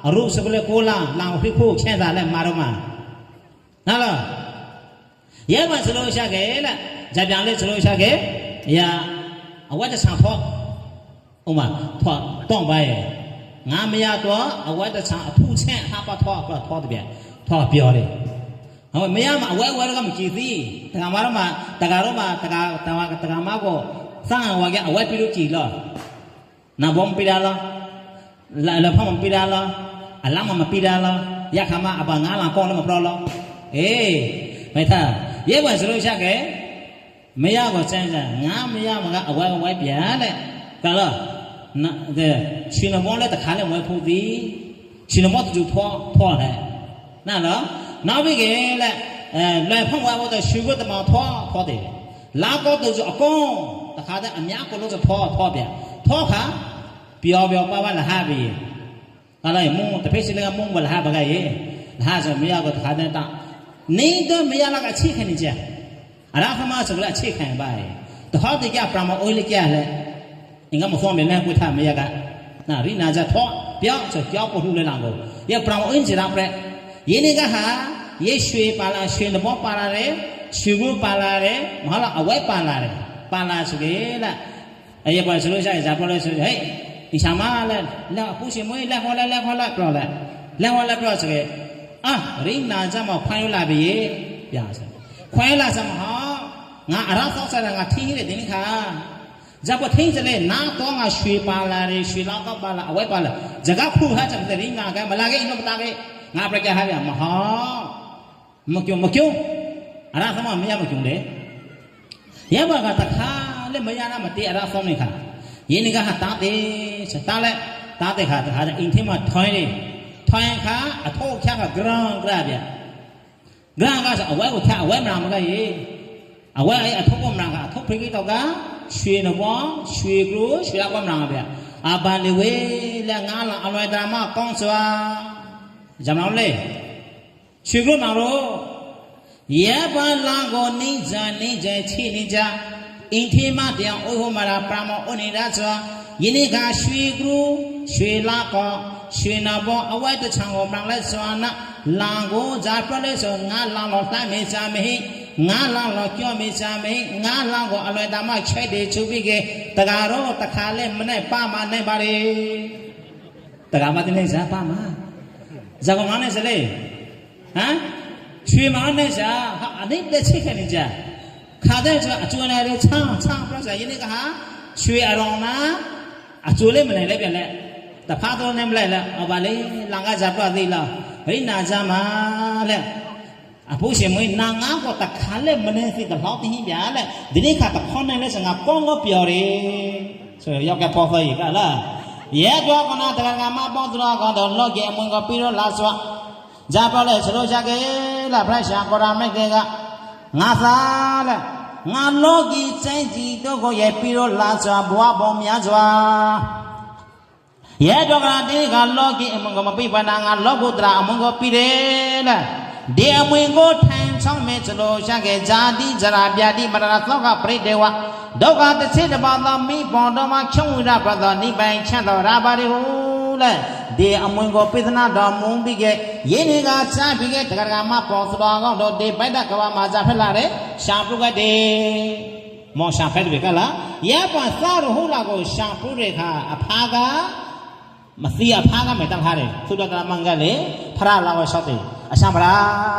အရုစကလေကိုလာလောင်ဖိဖို့ချဲ့တာလဲမာတော့မှာနားလား ရဲပါစလို့ရှာခဲ့လားဂျာပြန်လေးစလို့ရှာခဲ့အရာအဝတ်တဆံဖော့ဥမာဖော့တော့ပါရဲ့ငါမရတော့အဝတ်တဆံအဖူးဆင့်ဟာပါဖော့ဖော့တပြဖော့ပြောတယ်ဟောမရမအဝဲကမကြည့်သေးတကမာတော့မှတကတော့မှတကမာကိုစံဝါကအဝဲပြီးလို့ကြည့်လို့နာဘုံပြလာလာဖမပြလာအလမမပြလာရခမအပငါလာကောင်းလည်းမပြောလို့အေးမိသားရဲဝင်စလို့ရှာခဲ့မရကိုစမ်းငါမရမကအဝဲပြန်တဲ့ကလားရှင်မောလည်းတခါလည်းဝဲဖို့သည်ရှင်မောတူဖောတယ်နားနော်နောက်ပြီးကလည်းလွယ်ဖုံးဝါတော့ရှုပ်တမောဖောတယ်လာတော့သူအကုန်တခါတည်းအများကိုလို့ဆိုဖောပြန်ဖောခါပြောပါလာဟာပြီအဲ့ဒါမုံတဖိတ်စလည်းမုံဝလာဟာဘကရဲ့လာဆိုမရကိုတခါတည်းတာနေတော့မရလာကအချိခံနေကြအရာခမဆိုလည်းအချိခံပါရဲ့တဟောတိကပရမအိုးလေးကြလဲအင်္ဂမဖောမယ်နဲ့ကိုထားမရကနာရိနာကြထောပြောဆိုကြောက်ဖို့လှူလဲလာကိုရပရမအိုးကြီးတာပြရင်းနေကဟာရေရွှေပါလာရွှေတဘောပါလာတယ်ရွှေဘူးပါလာတယ်မဟုတ်လားအဝဲပါလာတယ်ပါလာဆိုလေလားအဲ့ရပါဆိုလို့ရှိရင်ဇာပြောလို့ဆိုဟဲ့ဒီချာမလဲလက်အခုရှင်မွေးလက်ခေါ်လိုက်ပြောလိုက်လက်ပြောဆိုရင်အာရိနာကြမှာခွိုင်းလာပြီပြဆိုခွိုင်းလာစမဟာငါအရာသောစားငါထင်းရတယ်ဒီခါဇာပထင်းစလေနာတော့ငါရွှေပါလာတယ်ရွှေလောက်တော့ပါလာအဝဲပါလာဇကဖူဟာချမ်တဲ့ရိနာကမလာခဲ့အင်းမတာခဲ့ငါပြကြဟာပြမဟာမကျုံအရာသမမရမကျုံလေရပါကတခါလေမရနာမတေးအရာဆုံးနေခါရင်းနေကဟာတားတယ်တားလိုက်တားတဲ့ခါတခါအင်းထင်းမှာထွိုင်းတယ်ထွိုင်းခါအထောက်ချကဂရန်ကြပြဂရန်ကဆိုအဝဲကိုချအဝဲမလာမကရေအဝဲအထောက်ကမလာကအထောက်ဖိကိတော့ကရွှေနဘောရွှေကရိုးရွှေလောက်မလာဗျအပန်လေဝေးလက်ငါလာအလွယ်တမကောင်းစွာဂျမောင်းလေရွှေကရိုးမှာတော့ရပါလာကိုနေကြချိနေကြအင်းထေမတရားအိုဟောမာရာပရမောအိုနေတာဆိုယင်းကရွှေကရိုးရွှေလာကောရွှေနာဘောအဝဲတချံကိုမှန်လဲစွာနာလာကိုဇာပြလဲဆိုငါလာတော့တိုင်းမေစာမေငါလာတော့ကြောမေစာမေငါလာကိုအလွယ်တမချိုက်တယ်ချူပြီးကတကာတော့တခါလဲမနဲ့ပါမနိုင်ပါလေတကာမတင်နေစားပါမဇာကမနဲ့စလေဟမ်ရွှေမနဲ့စားဟာအနိတဲ့ချိတ်ခဲ့နေကြခါတဲ့ဆိုအကျွမ်းနဲ့ချမ်းပြတ်စားယင်းကဟာရွှေအရောင်နာအကျွလေးမနိုင်လဲပြန်လဲတဖာတော့နေမလဲလားဟောပါလေလောင်ကစားပြတ်သေးလားဘိနာစားမှာလဲအဖိုးရှင်မွေးနာငါ့ကိုတခါလဲမနေစီတော့တင်းပြလဲဒီနေ့ခါတခေါနဲ့လဲစငါကောင်းတော့ပြော်တယ်ဆိုရောက်ကပေါ်ဖေးကလားရဲတော့ကနာတကမပေါ့တော့ကတော့လော့ကေအမွန်ကပြီးတော့လာစွာဂျာပေါ်လဲစလို့ချကေလားဖရရှာကောရာမိုက်ကငါစားလဲငါလောကီစိတ်ကြီးတို့ကိုရဲ့ပြီးတော့လာစွာဘွားပေါင်းများစွာရဲတော့ကတေကလောကီအမွန်ကမပြပါနာငါလောကုတရာအမွန်ကိုပြီးတယ်လားဒီအမွင်ကိုထန်ဆောင်မဲ့စလို့ရှာကေဇာတိဇရာပြတိမရဏသောကပရိဒေဝဒုက္ခတစ်စိတပါသောမိဘောင်တော်မှာချုံဝိရပသောနိဗ္ဗာန်ချမ်းတော်ရာပါရီဟုလဲဒီအမွင်ကိုပိသနာတော်မူပြီးကယင်းဒီကချမ်းပြီးကတက္ကရာမပေါ်စတော်ကောင်းတို့ဒီပိုက်တကဘာမှာဇာဖက်လာတယ်ရှာပုကတဲ့မောရှာဖက်တယ်ကလားရပါစားရဟုတ်လားကိုရှာပုတဲ့ခါအဖာကမသိအဖာကမတောက်ထားတယ်သုဒ္ဓတမန်ကလေဖရလာဝဆောက်တယ်အရှံပရာ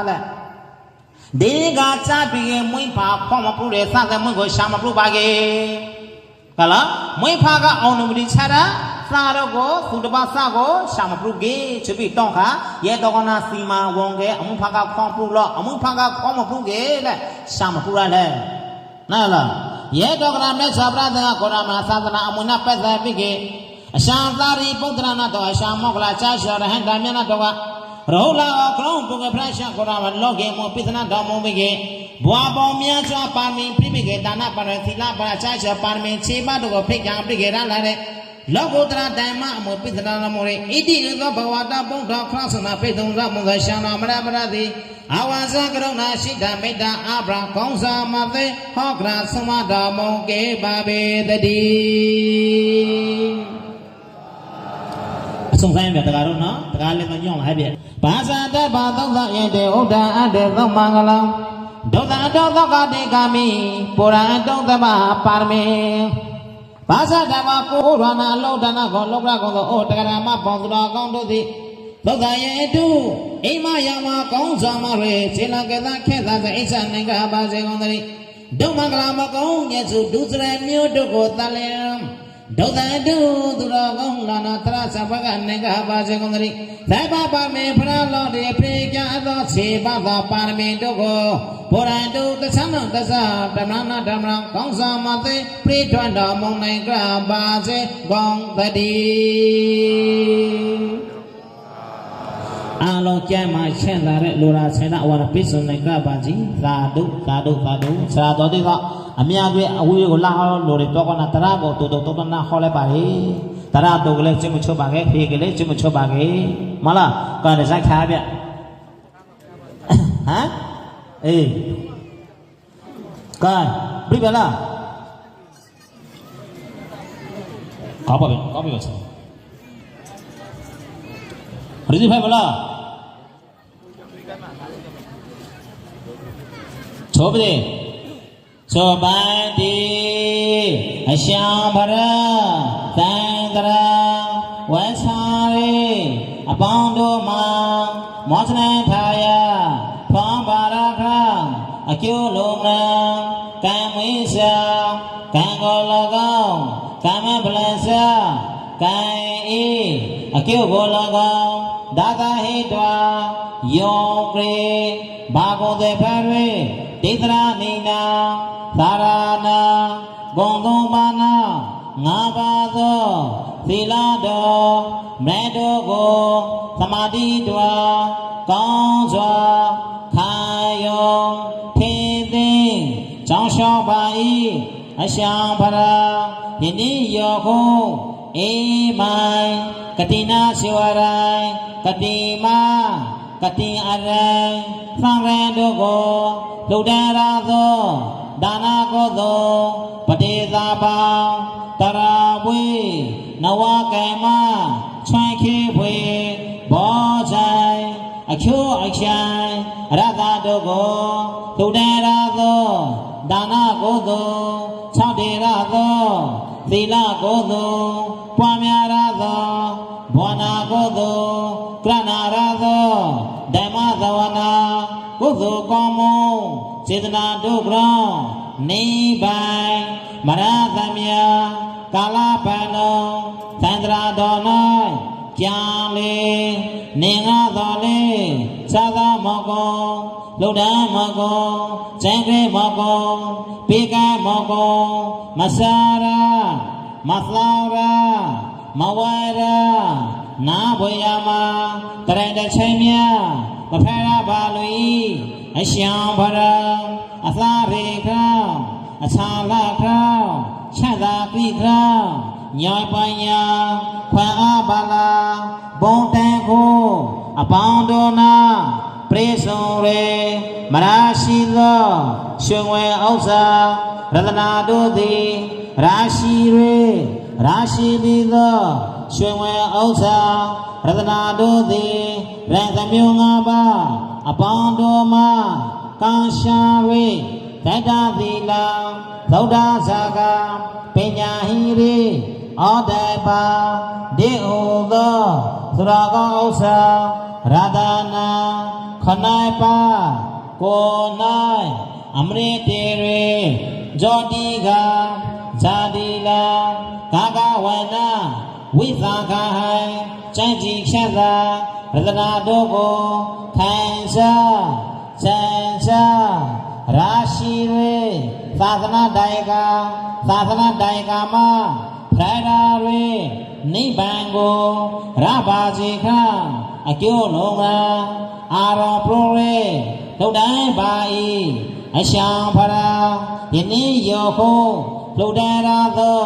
လဲဒီကချပြီးကမွေးဖာဖောမပုတဲ့စတဲ့မွေးကိုရှာမပုပါကေကလားမွေးဖာကအောင်နုမတိချတာစာတော့ကိုသုတပါစကိုရှာမပုကေချပြီးတောင်းခါရဲတော်ကနာစီမာဝန်ကေအမှုဖာကဖောပုလို့အမှုဖာကဖောမပုကေလဲရှာမပုရလဲနားလားရဲတော်ကနာမြတ်စွာဘုရားကကောရမသာသနာအမွေနာပတ်သက်ပြီးကအရှာသာရိပုတ္တရနာတော်အရှာမောကလာချာရှောရဟန္တာမြတ်နာတော်ကရောလာကလောင်းပုဂ္ဂဖရရှာကောရမလောကေမောပိသနာတော်မူပြီးကဘွာပေါင်းများစွာပါမင်ပြိပိကေဒါနပါရသီလပါရချာရှောပါရမင်ခြေပါတို့ကိုဖိတ်ကြံပြီးကေရလာတဲ့လောကုတ္တရာဓမ္မအမောပိသနာတော်မူရဲ့ဣတိရသောဘဝတာဘုံတော်ခရသနာပိတ်သုံးရမုံသောရှံတော်မရပရတိအဝါဇကရုဏာရှိတာမေတ္တာအဘရာကောင်းစာမသိဟောကရာသမတော်မုံကေပါပေတတိဆုံးဆိုင်ပြတကားတော့နော်တကားလည်းမညောင်းလာဟဲ့ပြဘာသာတဘာသုံးသရဲ့တေဥဒ္ဒအတေသုံးမင်္ဂလံ ဒုသတောသောကတိကာမိပုရံတုံသဘာပါရမေဘာသာဓမ္မကိုရဏလောဒနာကိုလောကကုံသောဩတကရမပေါင်းသောကောင်းတို့သည်သုဒ္ဓယေတုအိမယမကောင်းစွာမရေစေလကသခေသအိစ္ဆနိုင်ကပါစေကုန်သတည်းဒုမင်္ဂလာမကောင်းညစုဒုစရမျိုးတို့ကိုတလျံဒုသတုသူတော်ကောင်းလာနာသရသဘကနိုင်ကပါစေကုန်သတည်းသဗ္ဗပါမေဖရလောတေပြေကြသောစေဘသာပါရမီတို့ကိုဘုရားတုသသနတသဓမ္မနာဓမ္မံကောင်းစွာမသိပြေထွန်းတော်မုန်နိုင်ကပါစေကုန်သတည်းအလုံးကျမ်းမှာရှင်းလာတဲ့လူရာဆန္ဒဝါဒပိစုံနိုင်ကြပါစီသာဓုသာဓုသာဓုဆရာတော်တိကအမြတ်ကြီးအဝေးကိုလာဟောလို့တော့ကနာတရကိုတူတူတူနာဟောလိုက်ပါလေတရတူကလေးကျင့်မချပါခဲ့ဖေကလေးကျင့်မချပါခဲ့မလားကဲဇက်ခါဗျဟမ်အေးကဲပြိပလားကောင်းပါပြီကောင်းပြီပါရည်ဖိုင်မလားသောပတိသောပန်တိအရှံဗရသံတရာဝဆာရေအပေါင်းတို့မှာမောစနထာယဖောပါရခအကျိုးလုံးလံကံဝိစာကံကို၎င်းကမ္မပလစကံဤအကျိုးကို၎င်းဒါသဟိတဝါယောကေဘာဂုတေဖရေတိတရာနိနာသာရဏဂုံသုံးပါးနာငါးပါးသောသီလတော်မေတ္တာကိုသမာဓိတော်ကောင်းစွာခံယောထင်သိကြောင်းလျှောက်ပါ၏အရှံဖရာယနေ့ယောခုအိမိုင်ကတိနာစေဝရိုင်ကတိမာကတိအရိုင်သံဃာတို့ကိုလူဒရာသောဒါနာကိုသောပတိသာပေါင်းတရာဝေနဝကေမချွန်ခေဖွေဘောဆိုင်အချိုးအချိုင်ရသတို့ကိုလူဒရာသောဒါနာကိုသော၆တေရသောသီလကိုသောပွားများရသောဘောနာကိုသောကရဏရသောဓမ္မသဝနာကုသိုလ်ကောင်းမှုစေတနာတို့ကြောင့်နိဗ္ဗာန်မရသမယကာလပန္နောသန္တရာတော်၌ကြာလေနေငါတော်လေသာသာမောကောလုဒ္ဓမောကောဇံခေမောကောပေကမောကောမဆာရာမသာရာမဝရာနာဘွေယမတရင်တချိန်မြမဖရပါလူဤအရှံဗရံအသာရေခံအသာလခံချက်သာပိခံညောပညာခွန်အားပါလာဘုံတန်ကိုအပေါင်းတို့နာပရိဆုံရေမရာရှိသောရွှေငွေဥစ္စာရတနာတို့သည်ရာရှိရေရာရှိသည်သောရွှေငွေဥစ္စာရတနာတို့သည်ရံသမျိုး၅ပါးအပေါင်းတို့မှာကံရှာ၍တတ္တသီလသုဒ္ဓဇာကပညာဟိရိဩတေပါဒီဟုသောသရကောဥစ္စာရတနာခနိုင်ပါကို၌အမရိတေရေဇောတိကဇာတိလာကာကဝနာဝိသံခဟံစံကြည်ဖြတ်သာရတနာတို့ကိုခံစားစံစားရာရှိရေသာသနာတိုင်ကမှာဖရရာရေနိဗ္ဗာန်ကိုရပါစေခံအကျိုးလုံးကအာရောပရောရေဒုတိုင်းပါ၏အရှံဖရာယနေ့ယောခုလူဒရာသော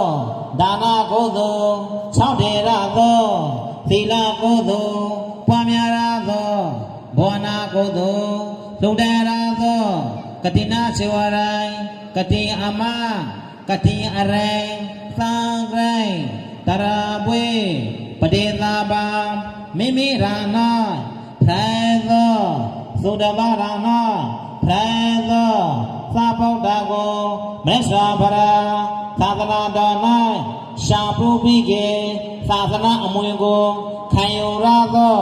ဒါနကုသိုလ်၆တေရသောသီလကုသိုလ်ပွားများရသောဘောနာကုသိုလ်လူဒရာသောကတိနာစေဝရိုင်ကတိအမကတိအရိန်သံဂရိန်တရာပွေပတိသာပါမိမိရာနာထိုင်သောသုဒ္ဓဘာရနာ ဖရသောသာဗုဒ္ဓကိုမြတ်စွာဘုရားသာသနာတော်၌ရှာပူပြီးကေသာသနာအမွေကိုခံယူရသော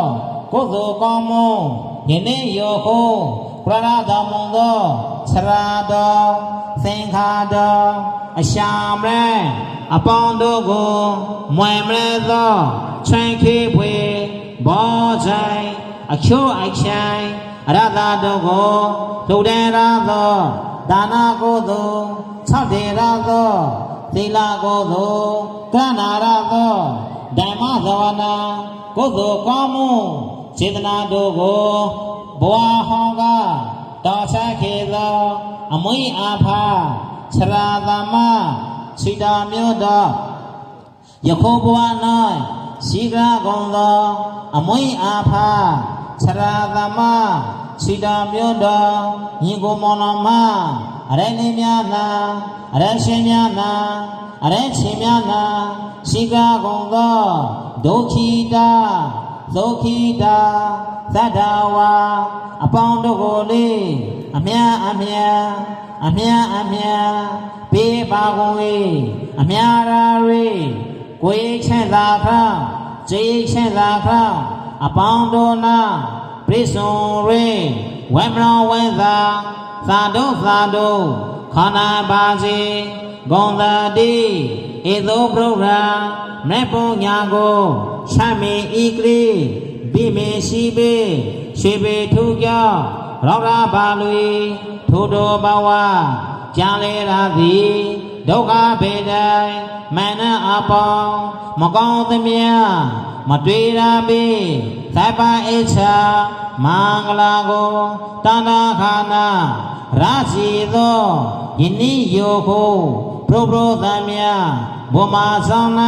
ကုသိုလ်ကောင်းမှုယနေ့ယောဟုပရဒမုံသောဆရာတော်သင်္ခါတော်အရှာမရအပေါင်းတို့ကိုမွယ်မလဲသောချွင်ခေဖွေဘောဆိုင်အချို့အချိုင်အရသာတို့ကိုလှူဒန်းရသောဒါနကုသိုလ်၆တေရသောသီလကုသိုလ်ကဏ္ဍရသောဓမ္မသဝနာကုသိုလ်ကောင်းမှုစေတနာတို့ကိုဘဝဟောင်းကတော်ဆက်ခေသောအမွေအာဖာဆရာသမစိတာမျိုးတော်ယခုဘဝ၌ရှိကကုန်သောအမွေအာဖာဆရာသမစိတာမျိုးတော်ညီကိုမောင်နှမအရနေများနာအရရှင်များနာအရချင်းများနာရှိကကုန်သောဒုက္ခိတာသုခိတာသတ္တဝါအပေါင်းတို့ကိုလေအမြအမြပေးပါကုန်၏အမြရာရေကိုယ်ချမ်းသာခါစိတ်ချမ်းသာခါအပေါင်းတို့နာပြည့်စုံရေဝေမနောဝေသာသာဓုခန္ဓာပါစေဂုံတတိဧသောပရုရာမေပုံညာကိုချမ်းမီဤကလေးဘိမေရှိပေရွှေပေထူကြောင်းရောဂါပါလွေထိုတော်ဘဝကြံလေရာသည်ဒုက္ခပေတိုင်းမနအပေါင်းမကောင်းသမျှမတွေ့ရပေသဗ္ဗဣစ္ဆာမင်္ဂလာကိုတဏ္ဍခါနာရစီသောယနေ့ယောဟုပရုပရောသမြဘုမာဆောင်၌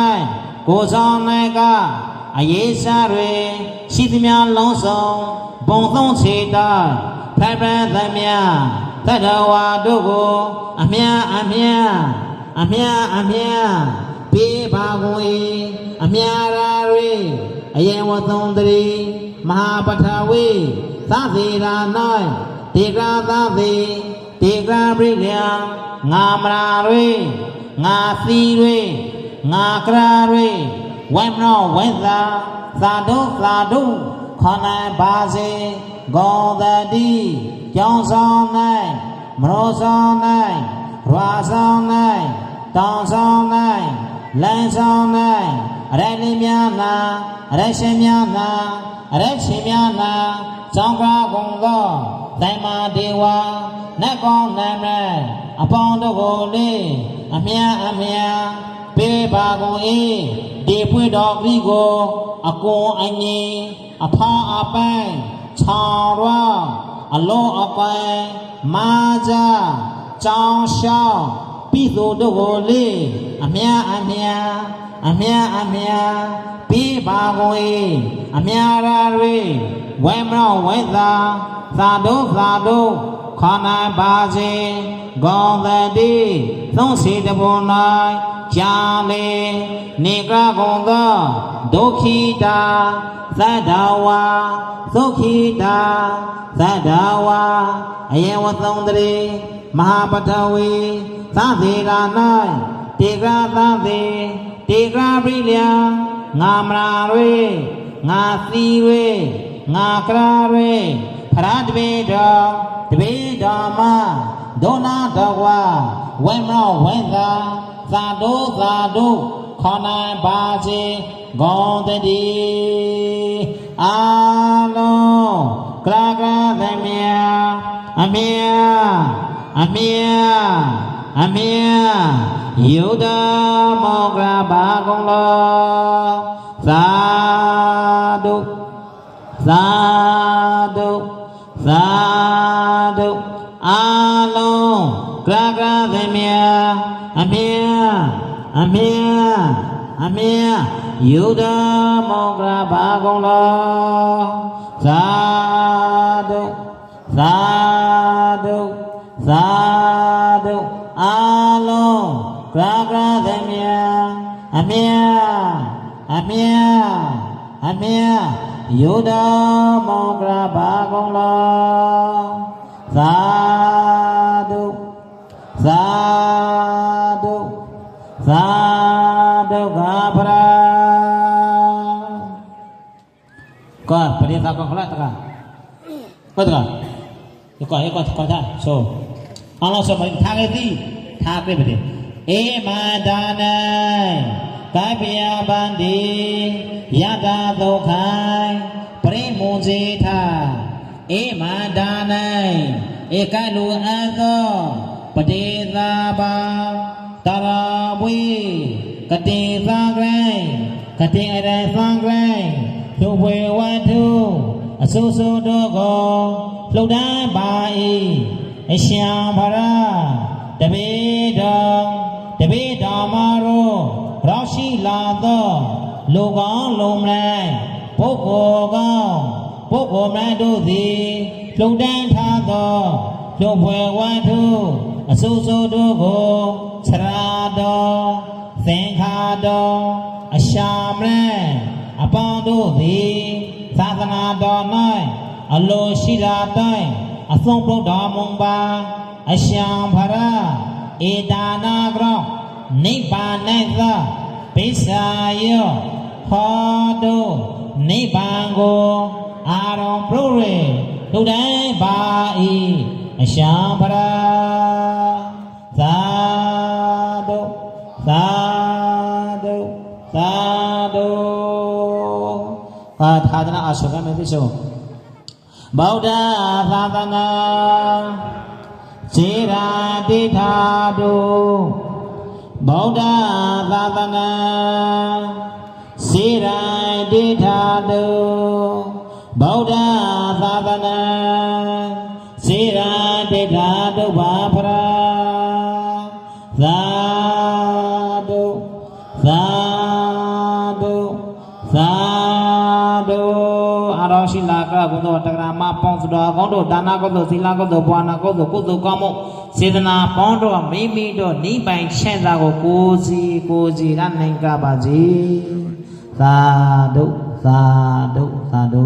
ကိုဆောင်၌ကအရေးစားတွေရှိသမျှလုံးစုံဘုံသုံးချေတိုင်းဖရပရသမြသတ္တဝါတို့ကိုအမြပေးပါကုန်၏အမြရာရေအယေဝသုံးတရီမဟာပထဝီသသေရာ၌တေကသသေတေကပြိလျံငါမရာရေငါသီရေငါကရာရေဝေမနောဝေသာသာဓုခန္ဓာပါစေဂောတတိကြောင်းဆောင်၌မရောဆောင်၌ရွာဆောင်၌တောင်ဆောင်၌လမ်းဆောင်၌အရဏိများနာအရရှင်များနာအရချင်းများနာကြောင်းကားကုန်သောတိုင်မာဒေဝနတ်ကောင်းနာမည်အပေါင်းတို့ကိုလေအမြပေးပါကုန်၏ဒီပွေတော်ပြီကိုအကွန်အငင်းအဖောင်းအပန်းချောင်းရွာအလုံးအပိုင်းမာကြကြောင်းရှောင်းပြီးသူတို့ကိုလေအမြပေးပါကုန်၏အမြရာတွေဝေမနောဝေသာသာဓုခန္ဓာပါစေဂောတတိသုံးစီတဘုံ၌ကြာလေနေကကုန်သောဒုက္ခိတာသတ္တဝါသုခိတာသတ္တဝါအယေဝသုံးတရီမဟာပထဝီသသေရာ၌တေကသသေတေကပြိလျံငါမရာရေငါသီရေငါကရာရေဖရတပေတော်တပေတော်မဒုနာတော်ဝဝေမနောဝေသာသာဓုခေါဏပါစေဂောတတိအာလုံးကရာသမြအမြယုဒမောကရာဘာကုံလောသာဓုအာလုံးကရာသမြအမြယုဒမောကရာဘာကုံလောသာဓုအာလုံးကရာသမြအမြယုဒမောကရာဘာကုံလော သာဓုသာဓုသာဓုကဖရာကောပရိသကောခလာတကဟုတ်တကကောထားဆိုအလောစမထားခဲ့သည်ထားခဲ့ပြီအေမဒါနံကာပယဗန္တိယတာဒုက္ခိုပရိမုဇေထအေမဒါနံဧကလူအသောပတိသာဘာတရာဝိကတိသံဂရိကတိအရသံဂရိလူဝေဝတုအဆုစုတို့ကိုလှုပ်တန်းပါ၏အရှင်ဖရာတပိတော်မရောရောက်ရှိလာသောလူကောင်းလုံလိုက်ပုဂ္ဂိုလ်ကောင်းပုဂ္ဂိုလ်များတို့သည်လှုပ်တန်းထားသောလူဝေဝတုအဆုစုတို့ကိုသရာတော်သင်္ခါတော်အရှာမလဲအပေါင်းတို့သည်သာသနာတော်၌အလိုရှိတာတိုင်းအဆုံးပုဒ်တော်မူပါအရှင်ဖရာဧဒါနာကရောနိဗ္ဗာန်၌သာပိစ္ဆာယောဟောတုနိဗ္ဗာန်ကိုအာရုံပြုရေလူတိုင်းပါ၏အရှင်ဖရာသာဓုသာဓုသာဓုသာသနာအဆုကမဲ့သိဆုံးဗုဒ္ဓသာသနာဇေရာတိထာတုဗုဒ္ဓသာသနာဇေရာတိထာတုဗုဒ္ဓသာသနာဇေရာတိထာတုပါဖရာသာဓုသာဓုသာဓုအရောရှိလာကကုသိုလ်တက္ကရာမပေါင်းစုတော်ကောင်းတို့ဒါနကုသိုလ်သီလကုသိုလ်ဘာဝနာကုသိုလ်ကုသိုလ်ကောင်းမှုစေတနာပေါင်းတို့မိမိတို့နိဗ္ဗာန်ချမ်းသာကိုကိုယ်စီရနိုင်ကြပါစေသာဓုသာဓုသာဓု